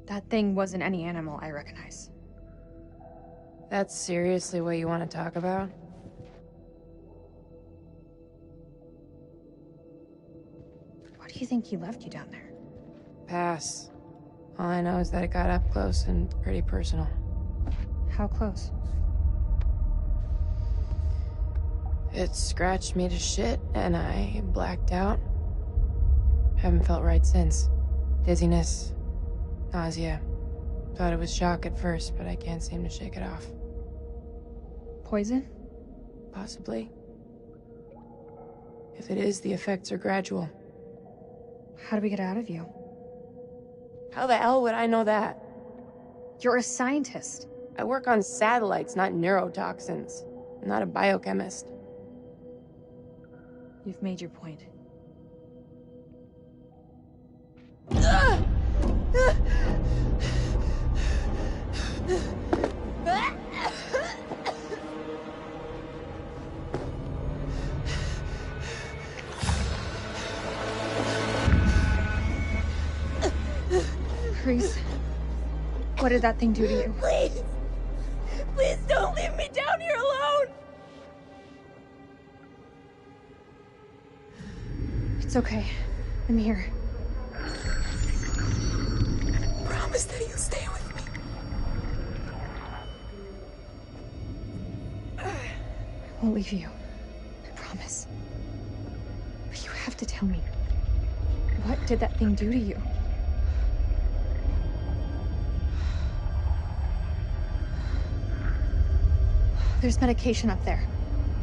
That thing wasn't any animal I recognize. That's seriously what you want to talk about? Why do you think he left you down there? Pass. All I know is that it got up close and pretty personal. How close? It scratched me to shit, and I blacked out. Haven't felt right since. Dizziness, nausea. Thought it was shock at first, but I can't seem to shake it off. Poison? Possibly. If it is, the effects are gradual. How do we get out of you? How the hell would I know that? You're a scientist. I work on satellites, not neurotoxins. I'm not a biochemist. You've made your point. Reese, what did that thing do to you? Please! Please don't leave me down here alone! It's okay. I'm here. Promise that you'll stay with me. I won't leave you. I promise. But you have to tell me. What did that thing do to you? There's medication up there.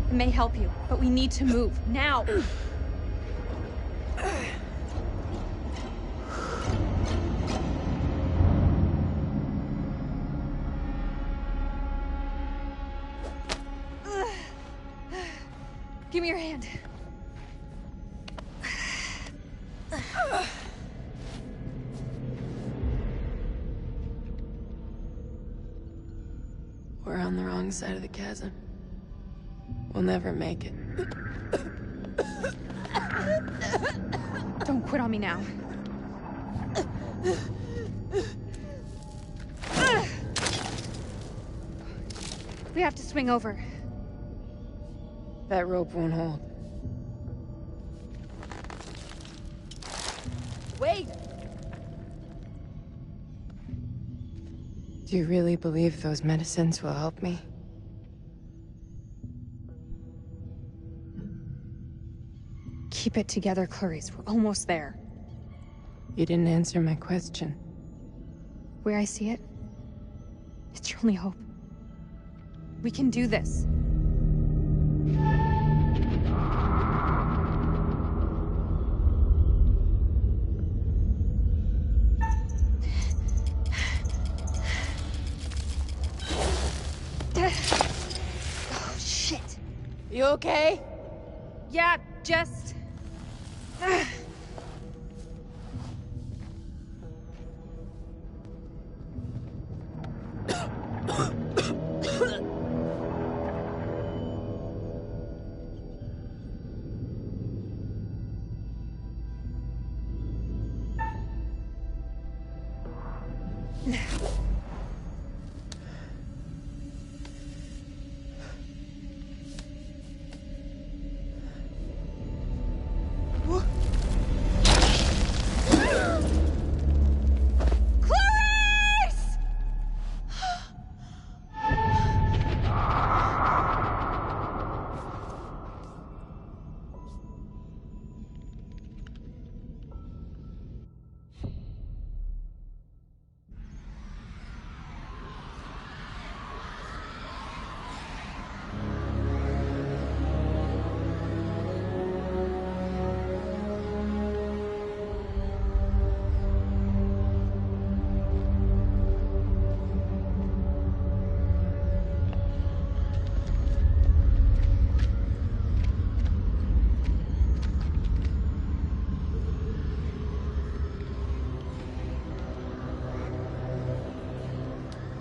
It may help you, but we need to move, now! Give me your hand. We're on the wrong side of the chasm. We'll never make it. Don't quit on me now. We have to swing over. That rope won't hold. Wait! Do you really believe those medicines will help me? Keep it together, Clarice. We're almost there. You didn't answer my question. Where I see it, it's your only hope. We can do this. Oh, shit. You okay? Yeah, just...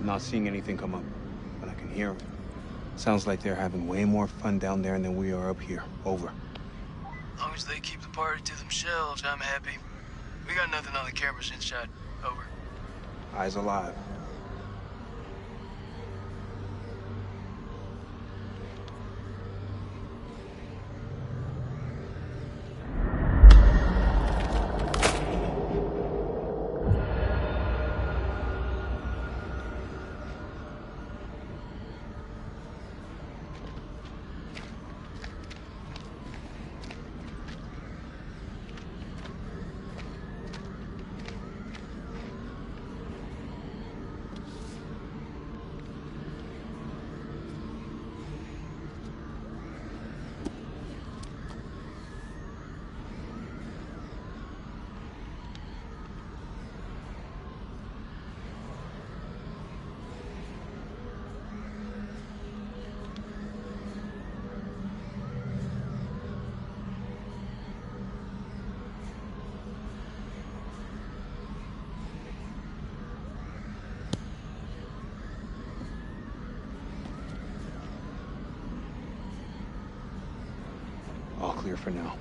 Not seeing anything come up, but I can hear them. Sounds like they're having way more fun down there than we are up here. Over. As long as they keep the party to themselves, I'm happy. We got nothing on the cameras inside. Over. Eyes alive. All clear for now.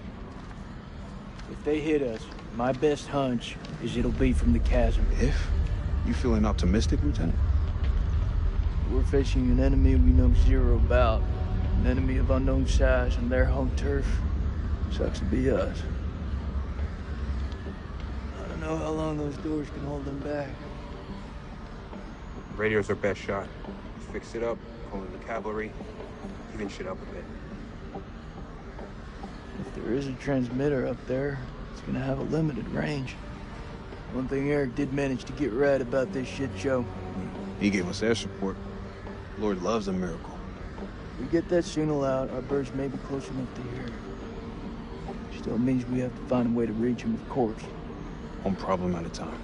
If they hit us, my best hunch is it'll be from the chasm. If? You feeling optimistic, Lieutenant? We're facing an enemy we know zero about. An enemy of unknown size and their home turf. Sucks to be us. I don't know how long those doors can hold them back. Radio's our best shot. Fix it up, call in the cavalry, even shit up a bit. If there is a transmitter up there, it's gonna have a limited range. One thing Eric did manage to get right about this shit show. He gave us air support. Lord loves a miracle. We get that signal out, our birds may be close enough to hear. Still means we have to find a way to reach them, of course. One problem at a time.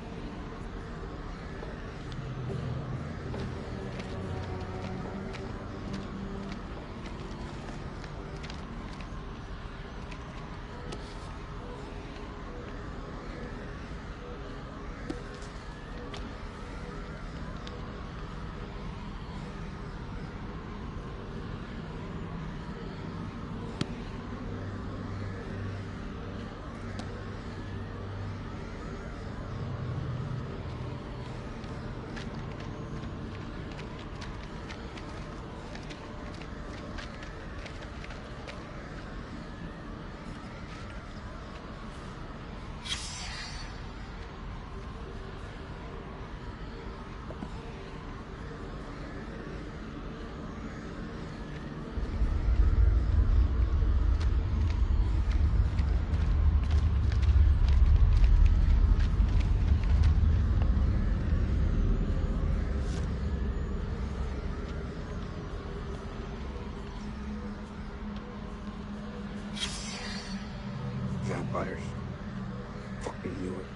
Vampires. Fucking knew it.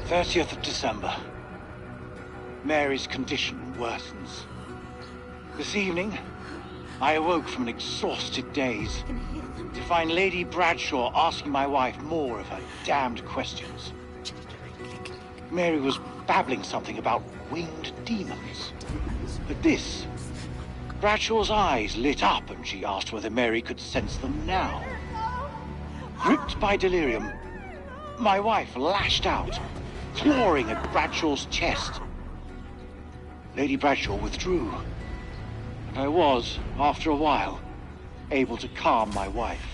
"30th of December. Mary's condition worsens. This evening, I awoke from an exhausted daze to find Lady Bradshaw asking my wife more of her damned questions. Mary was babbling something about winged demons. At this, Bradshaw's eyes lit up and she asked whether Mary could sense them now. Gripped by delirium, my wife lashed out, clawing at Bradshaw's chest. Lady Bradshaw withdrew, and I was, after a while, able to calm my wife.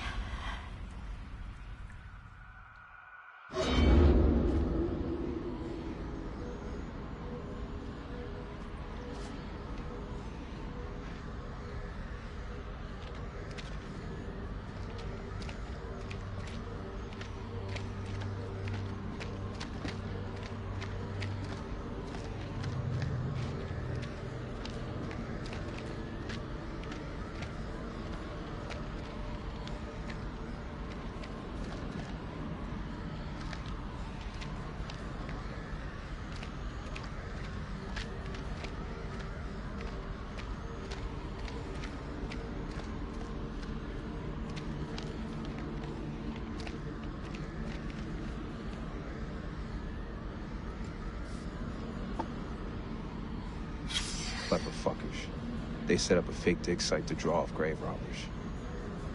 They set up a fake dig site to draw off grave robbers.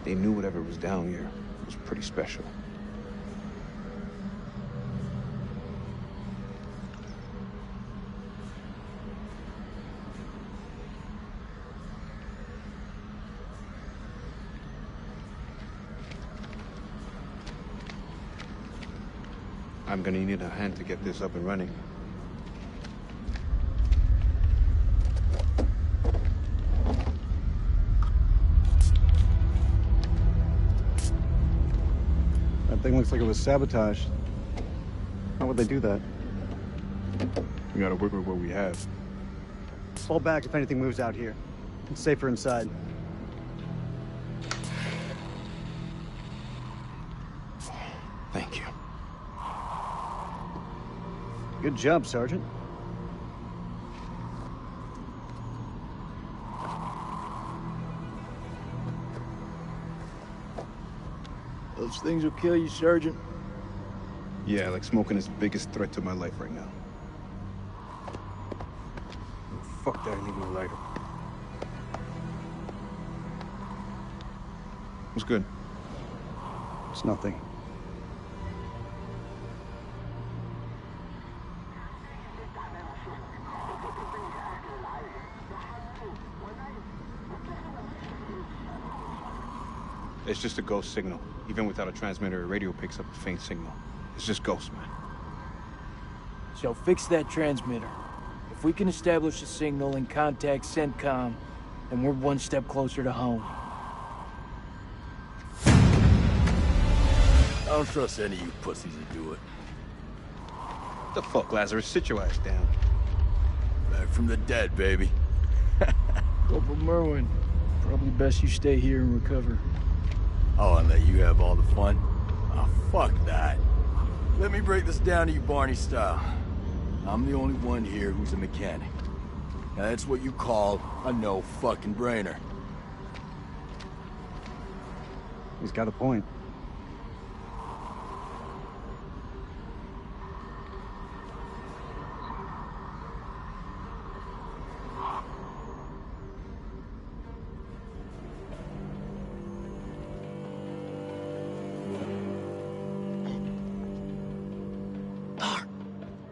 They knew whatever was down here was pretty special. I'm gonna need a hand to get this up and running. That thing looks like it was sabotaged. How would they do that? We gotta work with what we have. Fall back if anything moves out here. It's safer inside. Thank you. Good job, Sergeant. Those things will kill you, Sergeant. Yeah, like smoking is the biggest threat to my life right now. Fuck that, I need a lighter. What's good? It's nothing. It's just a ghost signal. Even without a transmitter, a radio picks up a faint signal. It's just ghosts, man. So fix that transmitter. If we can establish a signal and contact CENTCOM, then we're one step closer to home. I don't trust any of you pussies to do it. What the fuck, Lazarus? Sit your ass down. Back from the dead, baby. Corporal Merwin, probably best you stay here and recover. Oh, and let you have all the fun? Oh, fuck that. Let me break this down to you Barney style. I'm the only one here who's a mechanic. Now that's what you call a no-fucking-brainer. He's got a point.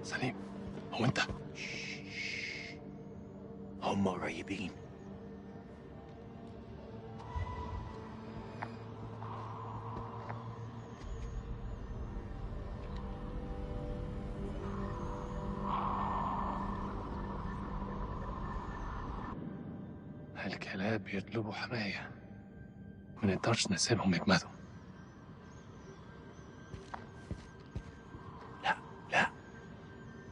سليم هو انت هم قريبين الكلاب بيطلبوا حماية ما نقدرش نسيبهم يجمدوا.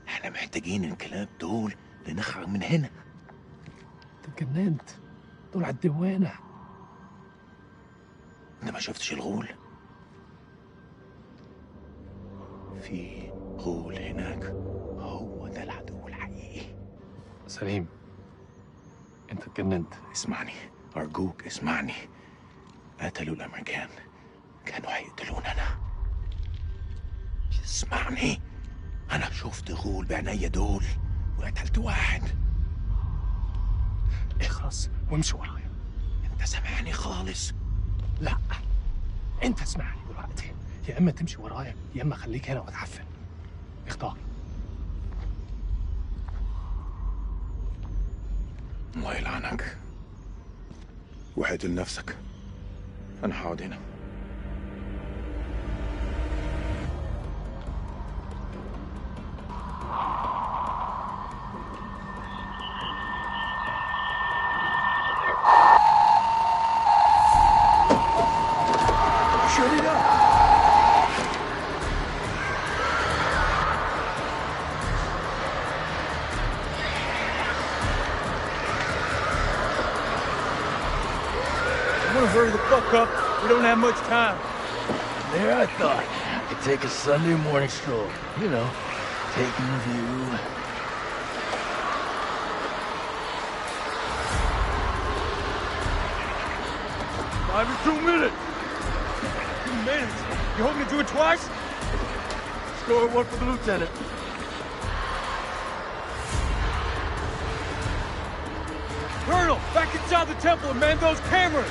احنا محتاجين الكلاب دول لنخرج من هنا. انت اتجننت، دول على الدوانة. انت ما شفتش الغول؟ في غول هناك، هو ده العدو الحقيقي. سليم انت اتجننت. اسمعني ارجوك اسمعني. قتلوا الامريكان، كانوا هيقتلونا انا. اسمعني، أنا شفت غول بعينيا دول وقتلت واحد. اخلص وامشي ورايا. أنت سامعني خالص؟ لا، أنت اسمعني دلوقتي. يا إما تمشي ورايا يا إما خليك هنا وتعفن. اختار. الله يلعنك. وحيد لنفسك. أنا هقعد هنا. Hurry the fuck up. We don't have much time. There I thought I could take a Sunday morning stroll. You know, taking the view. Every 2 minutes. 2 minutes? You hoping to do it twice? Score one for the lieutenant. Colonel, back inside the temple and man those cameras!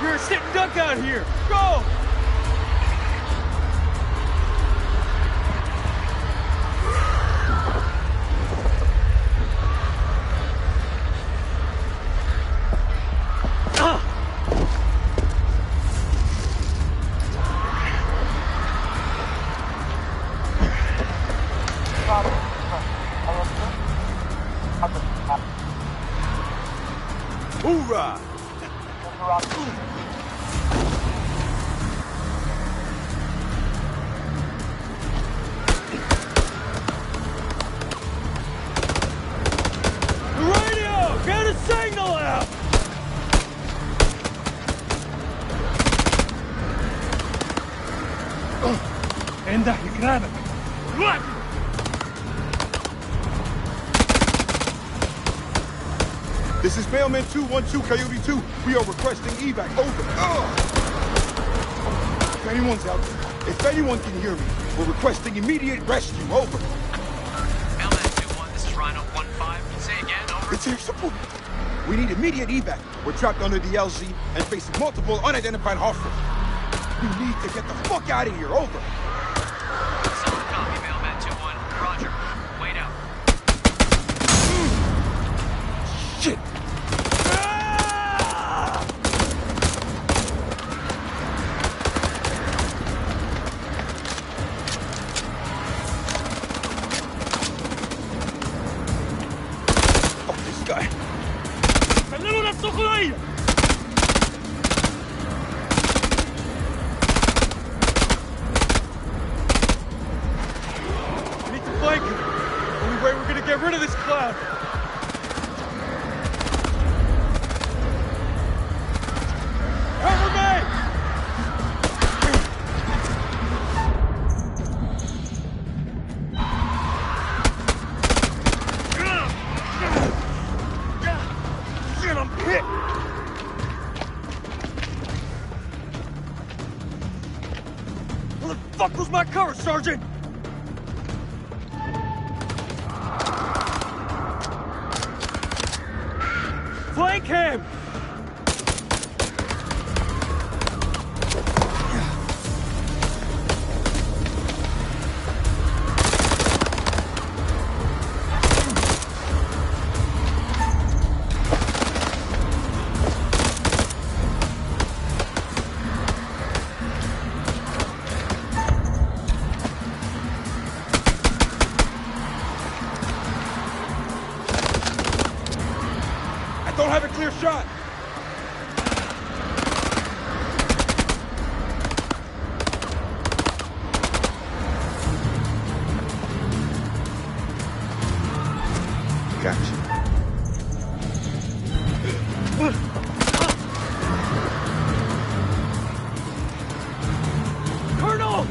You're a sitting duck out here! Go! Hoorah! Radio! Get a signal out! انده لجنابك دلوقتي. This is Mailman 212, Coyote 2. We are requesting evac. Over. If anyone's out there, if anyone can hear me, we're requesting immediate rescue. Over. Mailman 2-1, this is Rhino 1-5. Say again, over. It's air support. We need immediate evac. We're trapped under the LZ and facing multiple unidentified hostiles. We need to get the fuck out of here. Over. Solid copy, Mailman 2-1. Roger. Wait out. Shit. سلموا نفسكم ليا. We need to flank him. Only way we're gonna get rid of this cloud. Cover me! Shit, I'm hit! Where the fuck was my cover, Sergeant? Flank him! Don't have a clear shot. Gotcha. Colonel!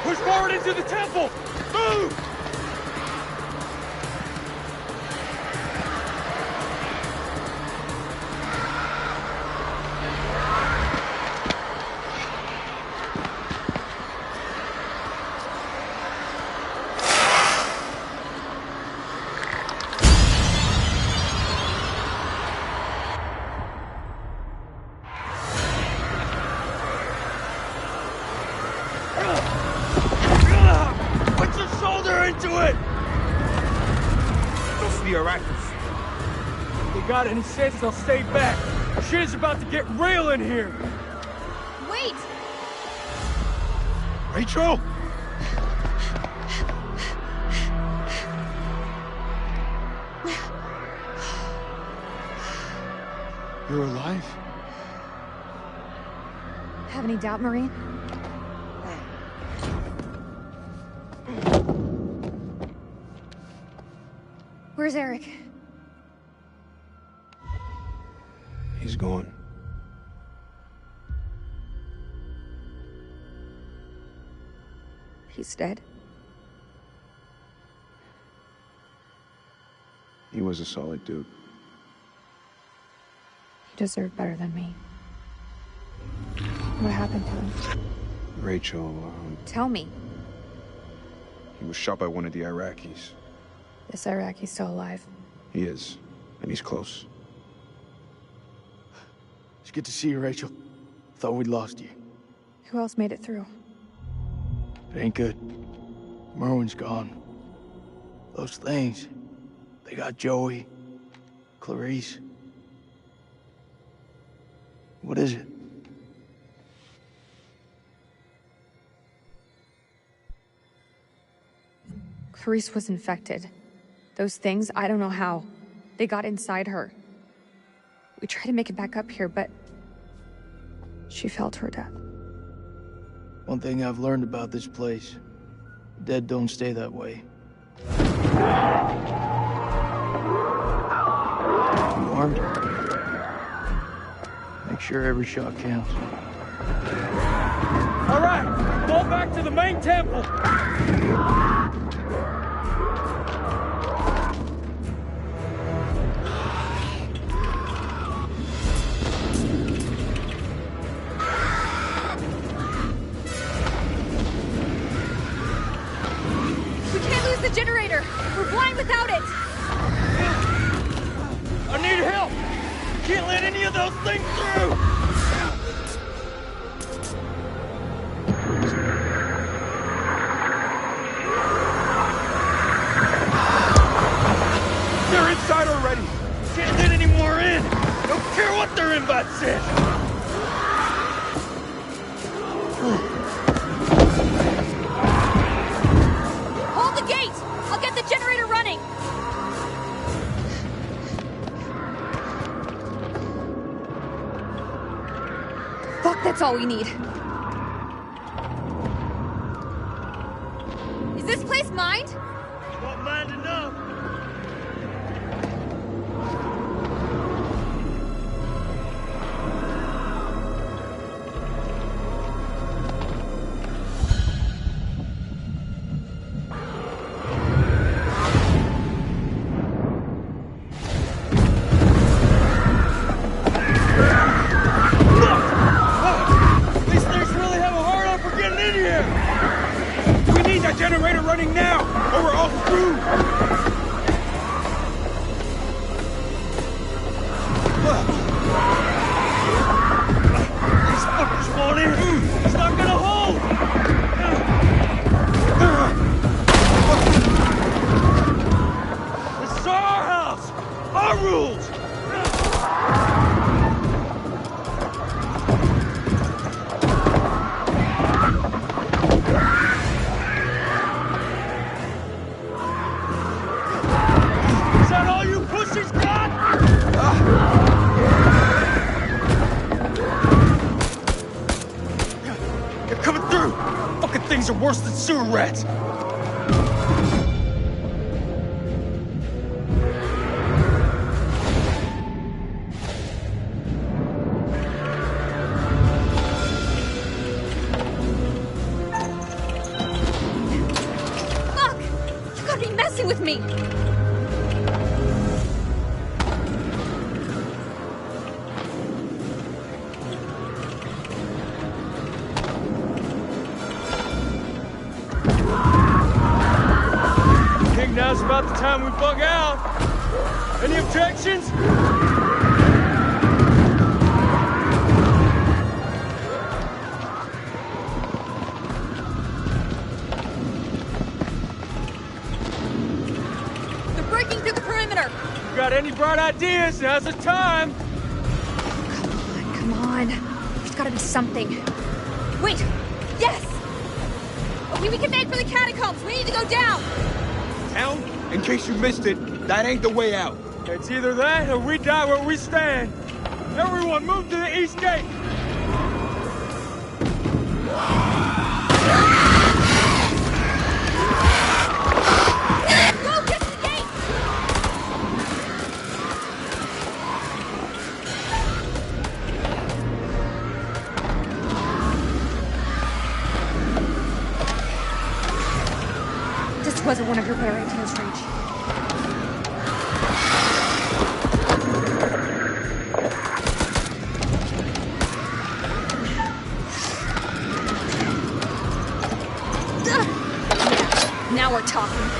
Push forward into the temple! Move! Put your shoulder into it! Those the Iraqis. If they got any sense, they'll stay back. Shit is about to get real in here. Wait! Rachel? You're alive? Have any doubt, Marine? Where's Eric? He's gone. He's dead? He was a solid dude. He deserved better than me. What happened to him? Rachel, Tell me. he was shot by one of the Iraqis. This Iraqi's still alive. He is, and he's close. It's good to see you, Rachel. Thought we'd lost you. Who else made it through? It ain't good. Merwin's gone. Those things, they got Joey, Clarice. What is it? Clarice was infected. Those things, I don't know how. They got inside her. We tried to make it back up here, but she fell to her death. One thing I've learned about this place, dead don't stay that way. You armed? Make sure every shot counts. All right, fall back to the main temple. We can't lose the generator! We're blind without it! I need help! Can't let any of those things through! They're inside already! Can't let any more in! Don't care what their invite says! Hold the gate! I'll get the generator running! Fuck, that's all we need. Is this place mined? Not mind enough! These things really have a hard on for getting in here! We need that generator running now, or we're all screwed! These fuckers won't in! It's not gonna hold! This is our house! Our rules! Is that all you pussies got? They're coming through! Fucking things are worse than sewer rats! Fuck! You gotta be messing with me! Think now's about the time we bug out. Any objections? They're breaking through the perimeter! You got any bright ideas? Now's the time. Come on. There's gotta be something. Wait! Yes! Okay, we can make for the catacombs! We need to go down! Town? In case you missed it, that ain't the way out. It's either that or we die where we stand. Everyone move to the east gate! Go, get to the gate! wasn't one of your better ideas, Rach. Now we're talking.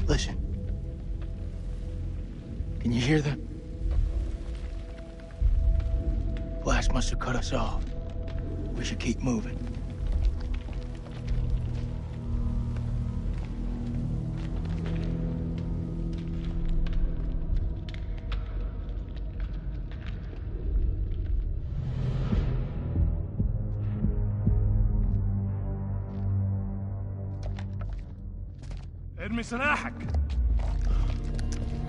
Listen. Can you hear them? Blast must have cut us off. We should keep moving. ارمي سلاحك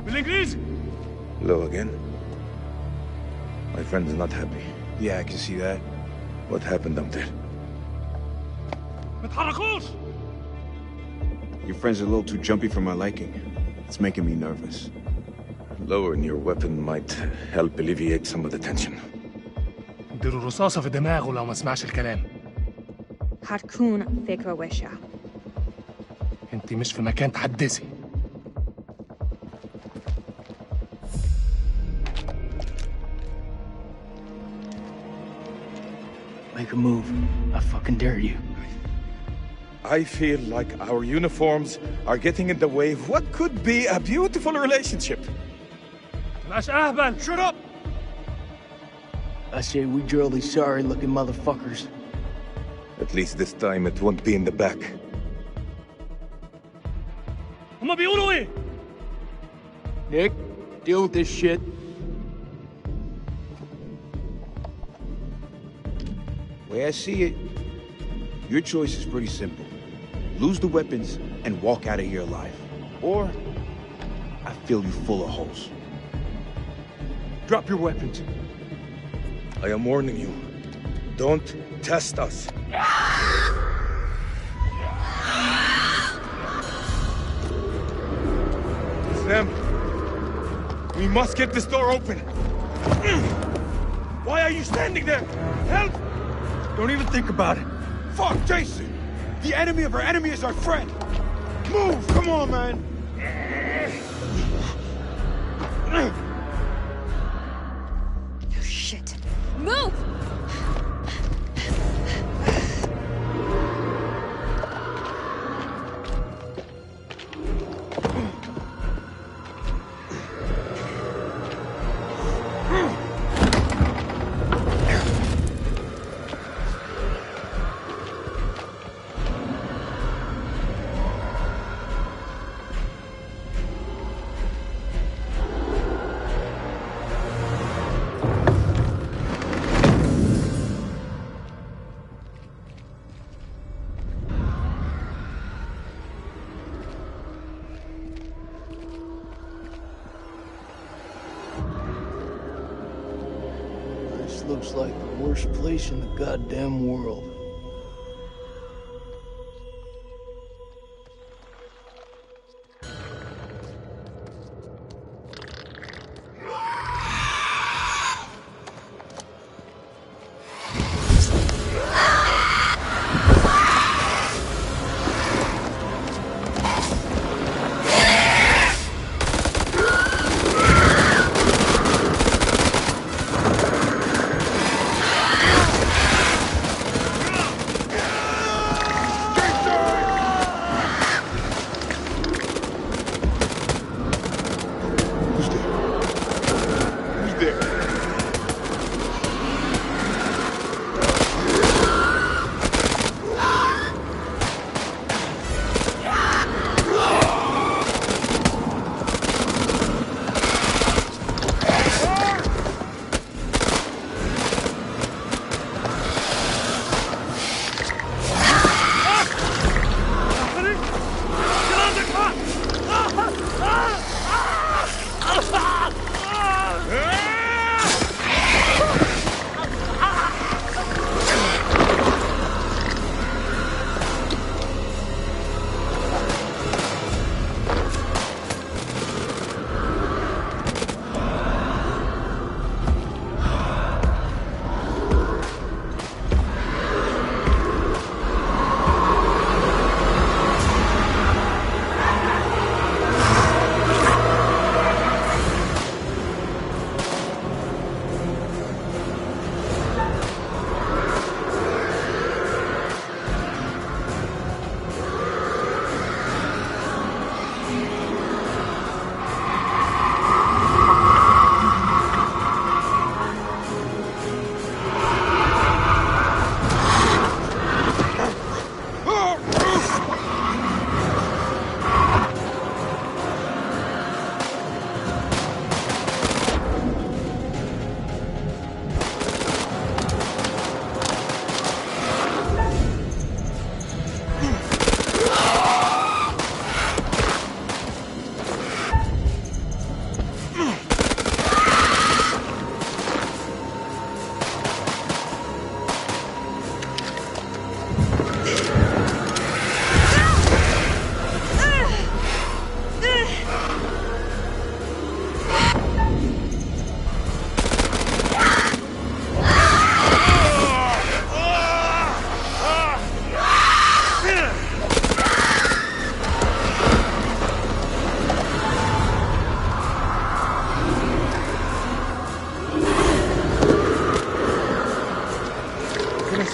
بالانجليزي. Hello again. My friend is not happy. Yeah, I can see that. What happened up there? ما تحركوش. Your friend's a little too jumpy for my liking. It's making me nervous. Lowering your weapon might help alleviate some of the tension. اديله رصاصة في دماغه لو ما سمعش الكلام. هتكون فكرة وحشة. انت مش في مكان تحدثي. Make a move. I fucking dare you. I feel like our uniforms are getting in the way of what could be a beautiful relationship. مش أهبل. Shut up! I say we drill these sorry-looking motherfuckers. At least this time it won't be in the back. هما بيقولوا إيه؟ Nick, deal with this shit. The way I see it, your choice is pretty simple. Lose the weapons and walk out of here alive. Or, I fill you full of holes. Drop your weapons. I am warning you. Don't test us. Sam, we must get this door open. Why are you standing there? Help! Don't even think about it. Fuck, Jason! The enemy of our enemy is our friend! Move! Come on, man! Oh, shit. Move! looks like the worst place in the goddamn world.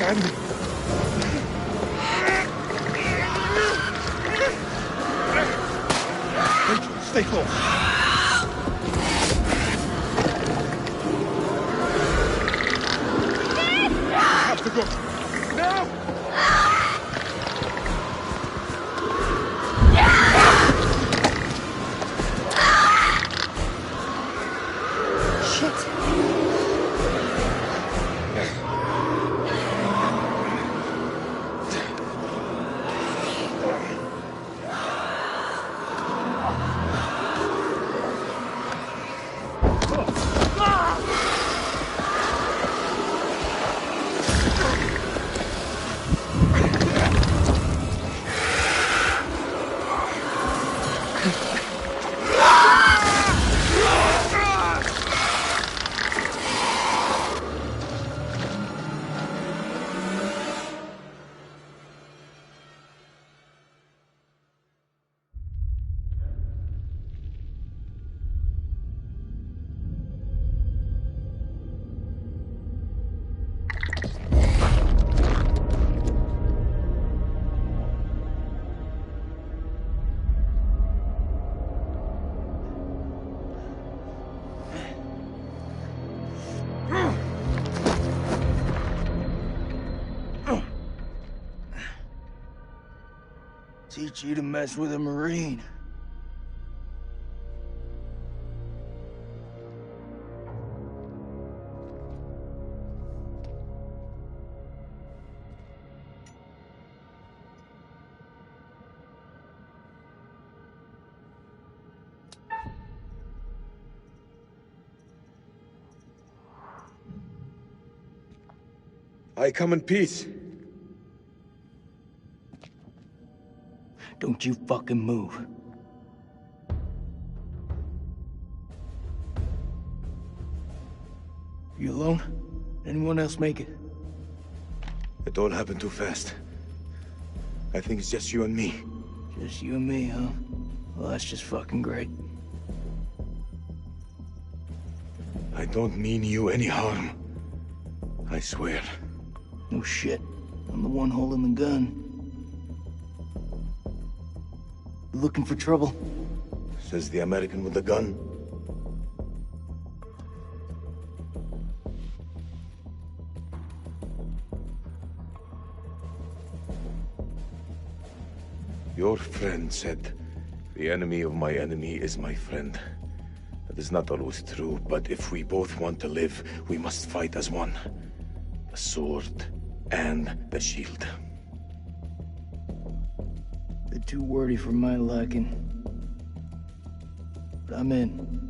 ساعدني. Rachel, stay close. We have to go. Now! Teach you to mess with a Marine. I come in peace. Don't you fucking move. You alone? Anyone else make it? It all happened too fast. I think it's just you and me. Just you and me, huh? Well, that's just fucking great. I don't mean you any harm. I swear. No shit. I'm the one holding the gun. You looking for trouble? Says the American with the gun. Your friend said, the enemy of my enemy is my friend. That is not always true, but if we both want to live, we must fight as one. The sword and the shield. Bit too wordy for my liking. But I'm in.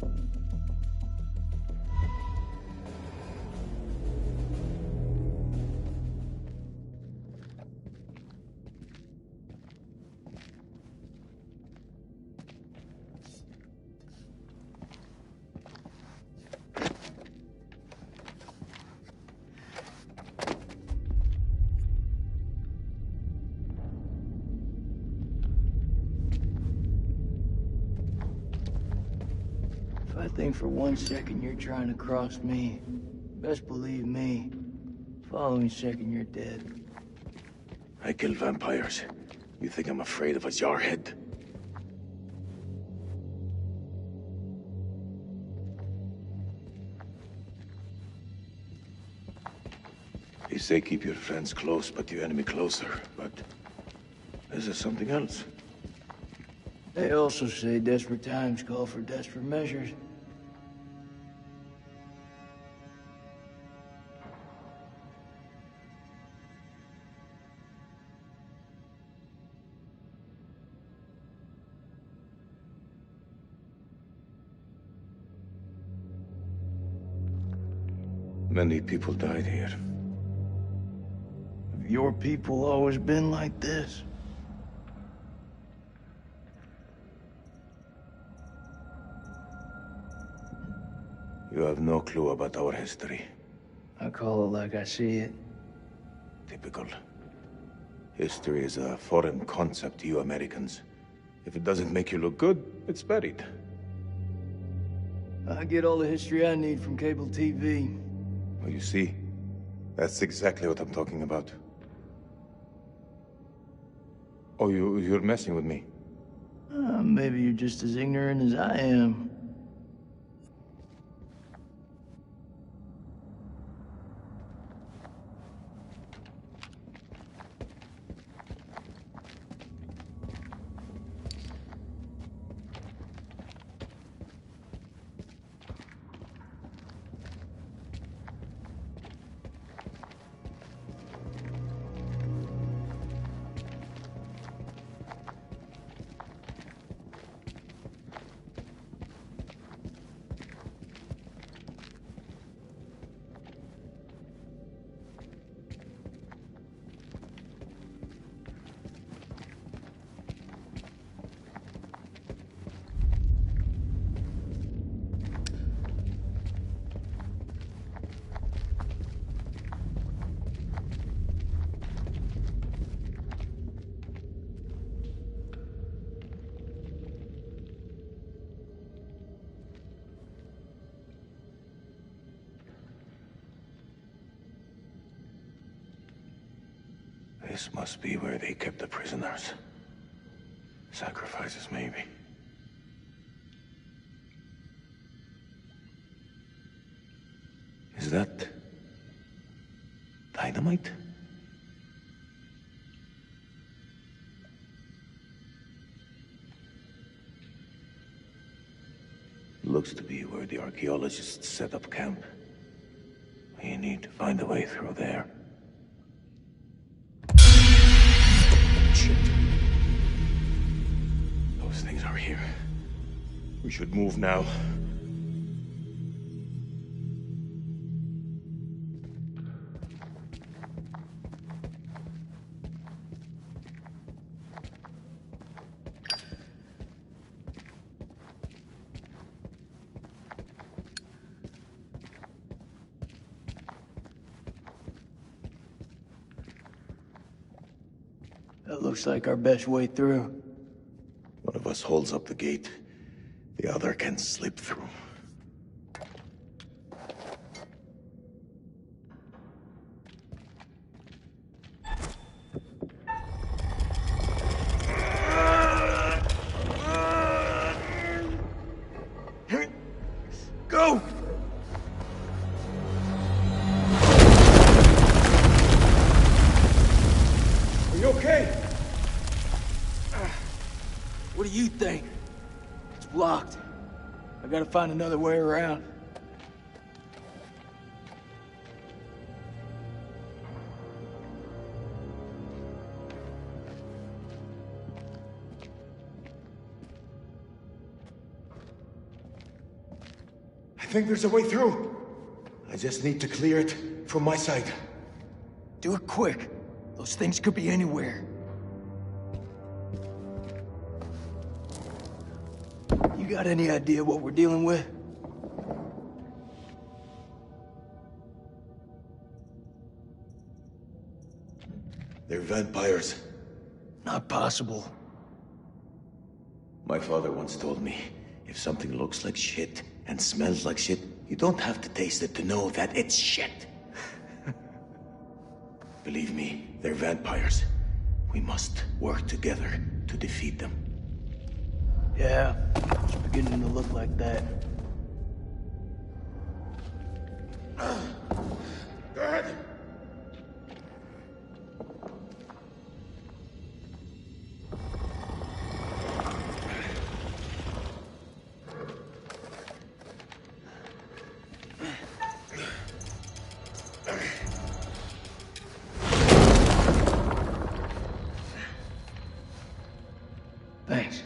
I think for 1 second you're trying to cross me. Best believe me. Following second, you're dead. I kill vampires. You think I'm afraid of a jarhead? They say keep your friends close, but your enemy closer. But this is something else. They also say desperate times call for desperate measures. Many people died here. Have your people always been like this? You have no clue about our history. I call it like I see it. Typical. History is a foreign concept to you Americans. If it doesn't make you look good, it's buried. I get all the history I need from cable TV. Oh, you see? That's exactly what I'm talking about. Oh, you're messing with me. Maybe you're just as ignorant as I am. This must be where they kept the prisoners. Sacrifices, maybe. Is that dynamite? Looks to be where the archaeologists set up camp. We need to find a way through there. Shit. Those things are here. We should move now. looks like our best way through. One of us holds up the gate. The other can slip through. Go! Are you okay? What do you think? It's blocked. I gotta find another way around. I think there's a way through. I just need to clear it from my side. Do it quick. Those things could be anywhere. You got any idea what we're dealing with? They're vampires. Not possible. My father once told me, if something looks like shit and smells like shit, you don't have to taste it to know that it's shit. Believe me, they're vampires. We must work together to defeat them. Yeah, it's beginning to look like that. Dad! Thanks.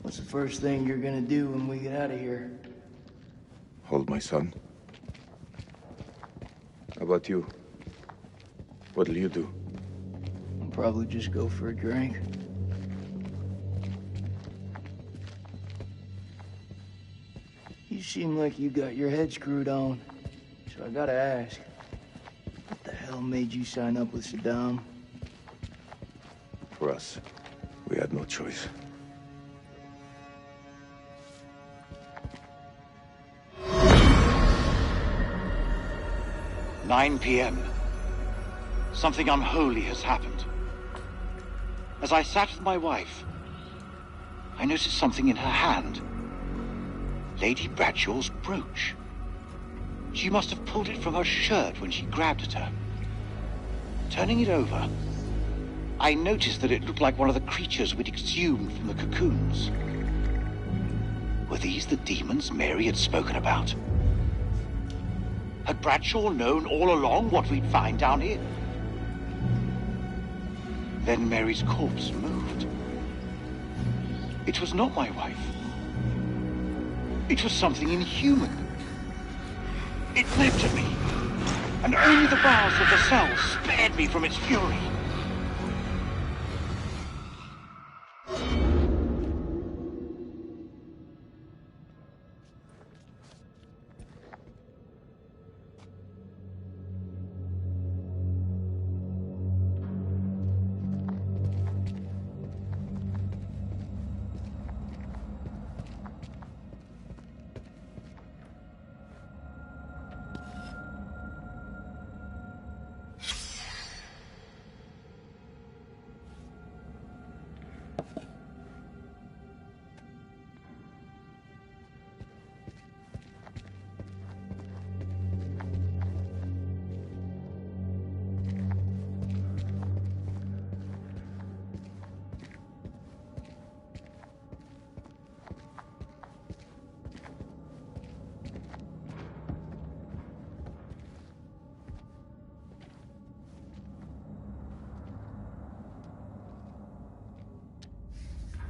What's the first thing you're gonna do when we get out of here? Hold my son. How about you? What'll you do? I'll probably just go for a drink. You seem like you got your head screwed on, so I gotta ask, what the hell made you sign up with Saddam? For us, we had no choice. 9 p.m. Something unholy has happened. As I sat with my wife, I noticed something in her hand. Lady Bradshaw's brooch. She must have pulled it from her shirt when she grabbed at her. Turning it over, I noticed that it looked like one of the creatures we'd exhumed from the cocoons. Were these the demons Mary had spoken about? Had Bradshaw known all along what we'd find down here? Then Mary's corpse moved. It was not my wife. It was something inhuman. It leapt at me, and only the bars of the cell spared me from its fury.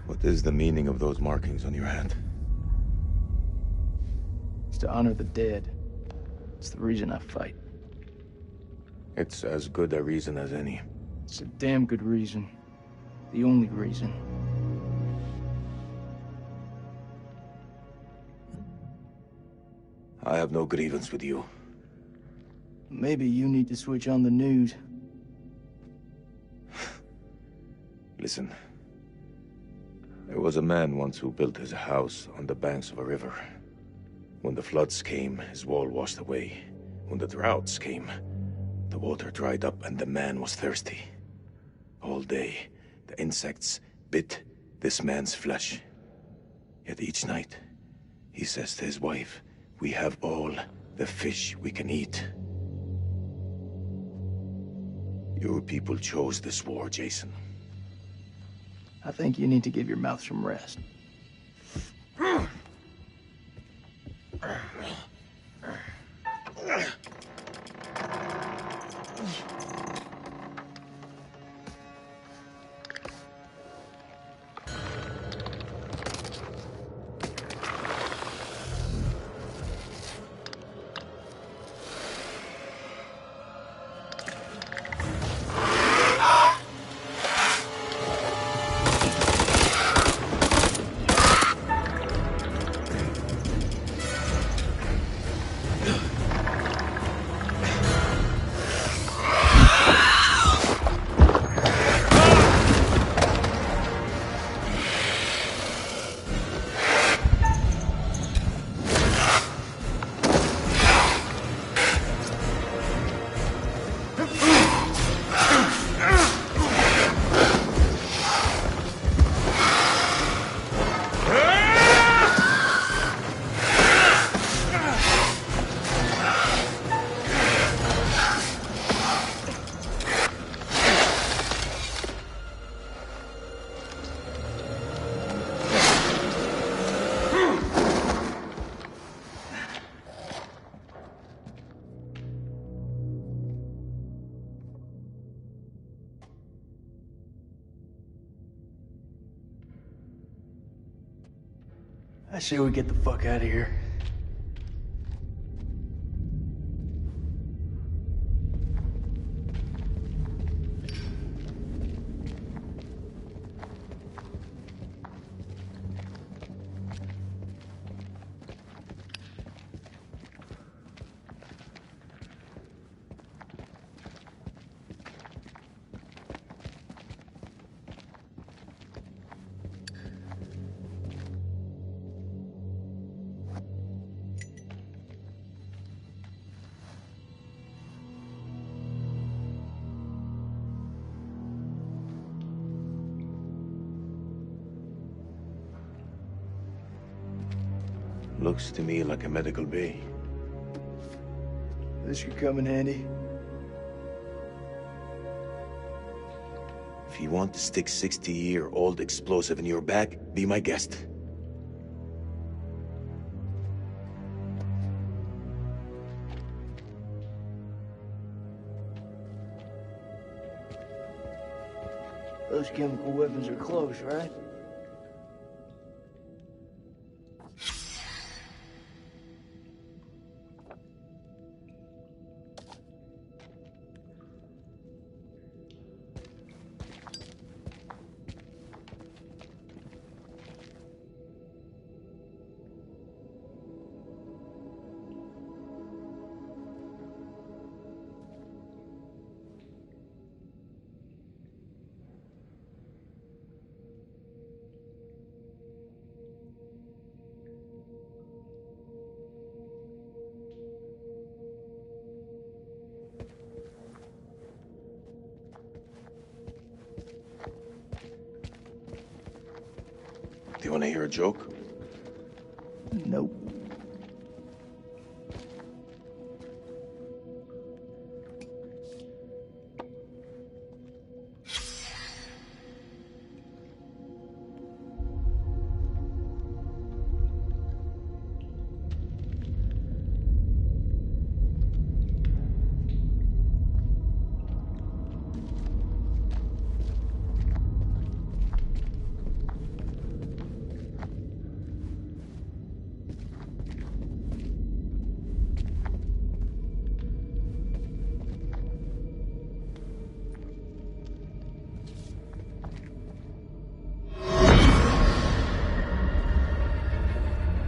What is the meaning of those markings on your hand? It's to honor the dead. It's the reason I fight. It's as good a reason as any. It's a damn good reason. The only reason. I have no grievance with you. Maybe you need to switch on the news. Listen. There was a man once who built his house on the banks of a river. When the floods came, his wall washed away. When the droughts came, the water dried up and the man was thirsty. All day, the insects bit this man's flesh. Yet each night, he says to his wife, "We have all the fish we can eat." Your people chose this war, Jason. I think you need to give your mouth some rest. I say we get the fuck out of here. Looks to me like a medical bay. This could come in handy. If you want to stick 60-year-old explosive in your back, be my guest. Those chemical weapons are close, right? Do you want to hear a joke? Nope.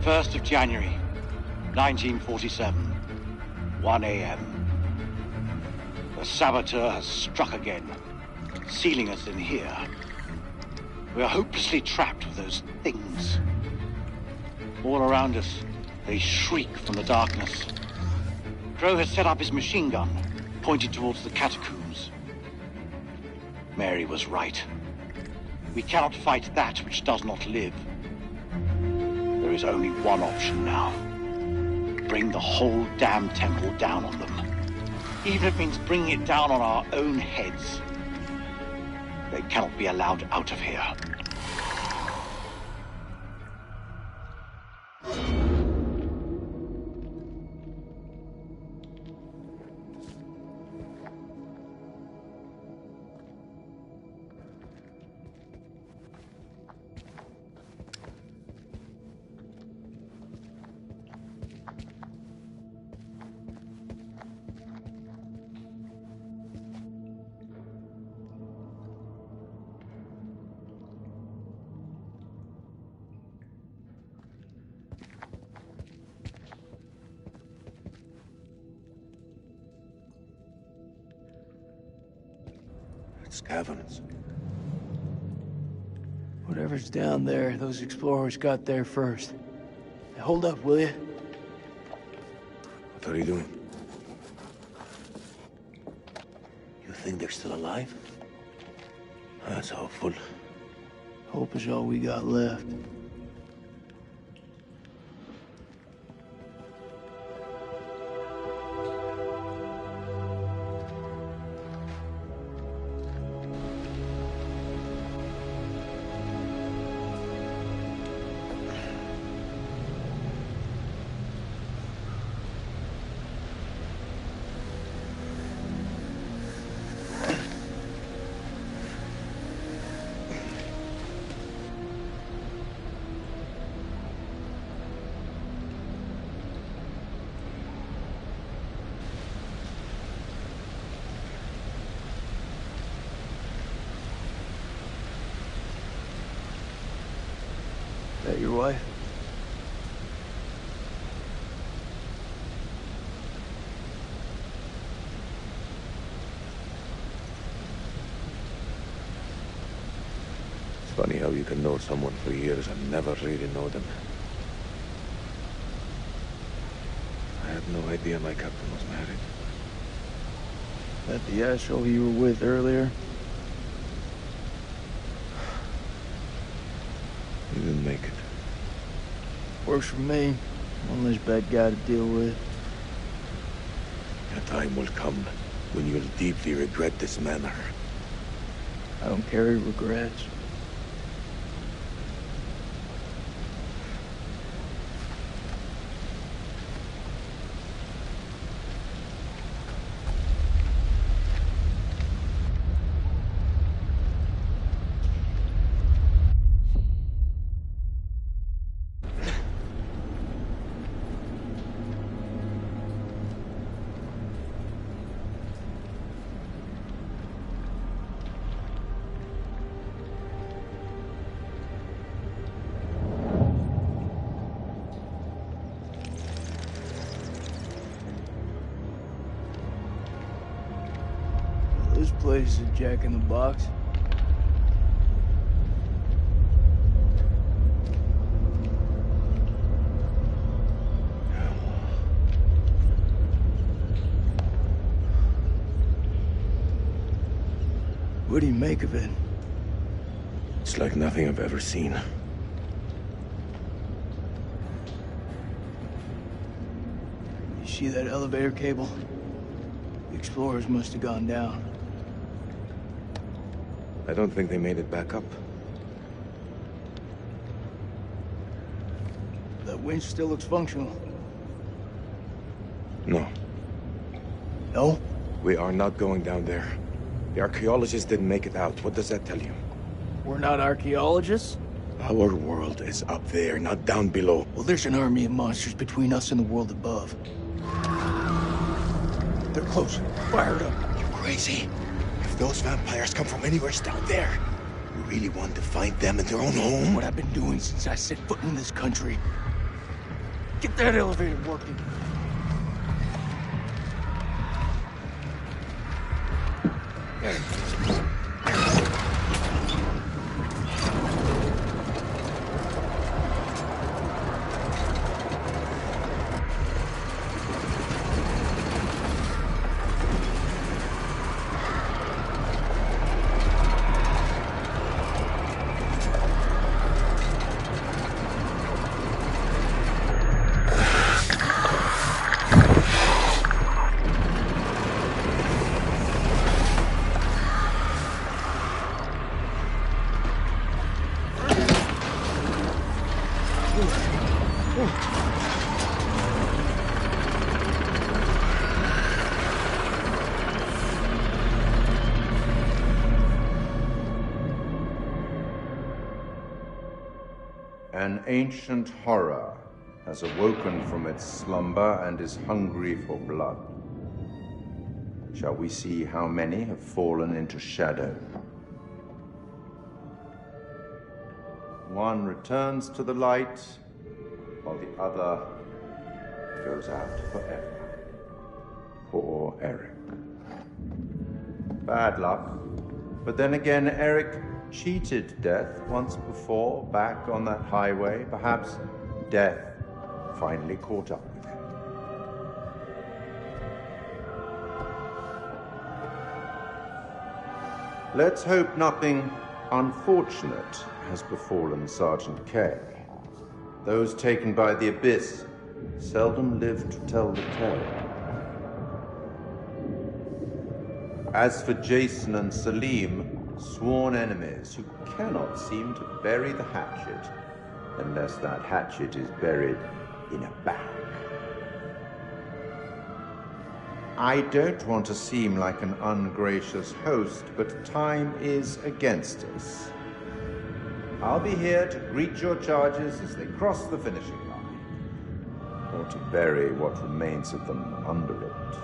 1st of January, 1947, 1 a.m. The saboteur has struck again, sealing us in here. We are hopelessly trapped with those things. All around us, they shriek from the darkness. Crow has set up his machine gun, pointed towards the catacombs. Mary was right. We cannot fight that which does not live. There is only one option now. Bring the whole damn temple down on them. Even if it means bringing it down on our own heads. They cannot be allowed out of here. It's caverns. Whatever's down there, those explorers got there first. Hey, hold up, will you? What are you doing? You think they're still alive? That's hopeful. Hope is all we got left. That your wife? It's funny how you can know someone for years and never really know them. I had no idea my captain was married. That the asshole you were with earlier? You didn't make it. Works for me. One less bad guy to deal with. A time will come when you'll deeply regret this manner. I don't carry regrets. This place is a jack-in-the-box. What do you make of it? It's like nothing I've ever seen. You see that elevator cable? The explorers must have gone down. I don't think they made it back up. That winch still looks functional. No. No? We are not going down there. The archaeologists didn't make it out. What does that tell you? We're not archaeologists? Our world is up there, not down below. Well, there's an army of monsters between us and the world above. They're close. Fire it up. You crazy? If those vampires come from anywhere down there, you really want to find them in their own home? What I've been doing since I set foot in this country. Get that elevator working. An ancient horror has awoken from its slumber and is hungry for blood. Shall we see how many have fallen into shadow? One returns to the light, while the other goes out forever. Poor Eric. Bad luck. But then again, Eric cheated death once before, back on that highway. Perhaps death finally caught up with him. Let's hope nothing unfortunate has befallen Sergeant K. Those taken by the Abyss seldom live to tell the tale. As for Jason and Salim, sworn enemies who cannot seem to bury the hatchet unless that hatchet is buried in a bag. I don't want to seem like an ungracious host, but time is against us. I'll be here to greet your charges as they cross the finishing line, or to bury what remains of them under it.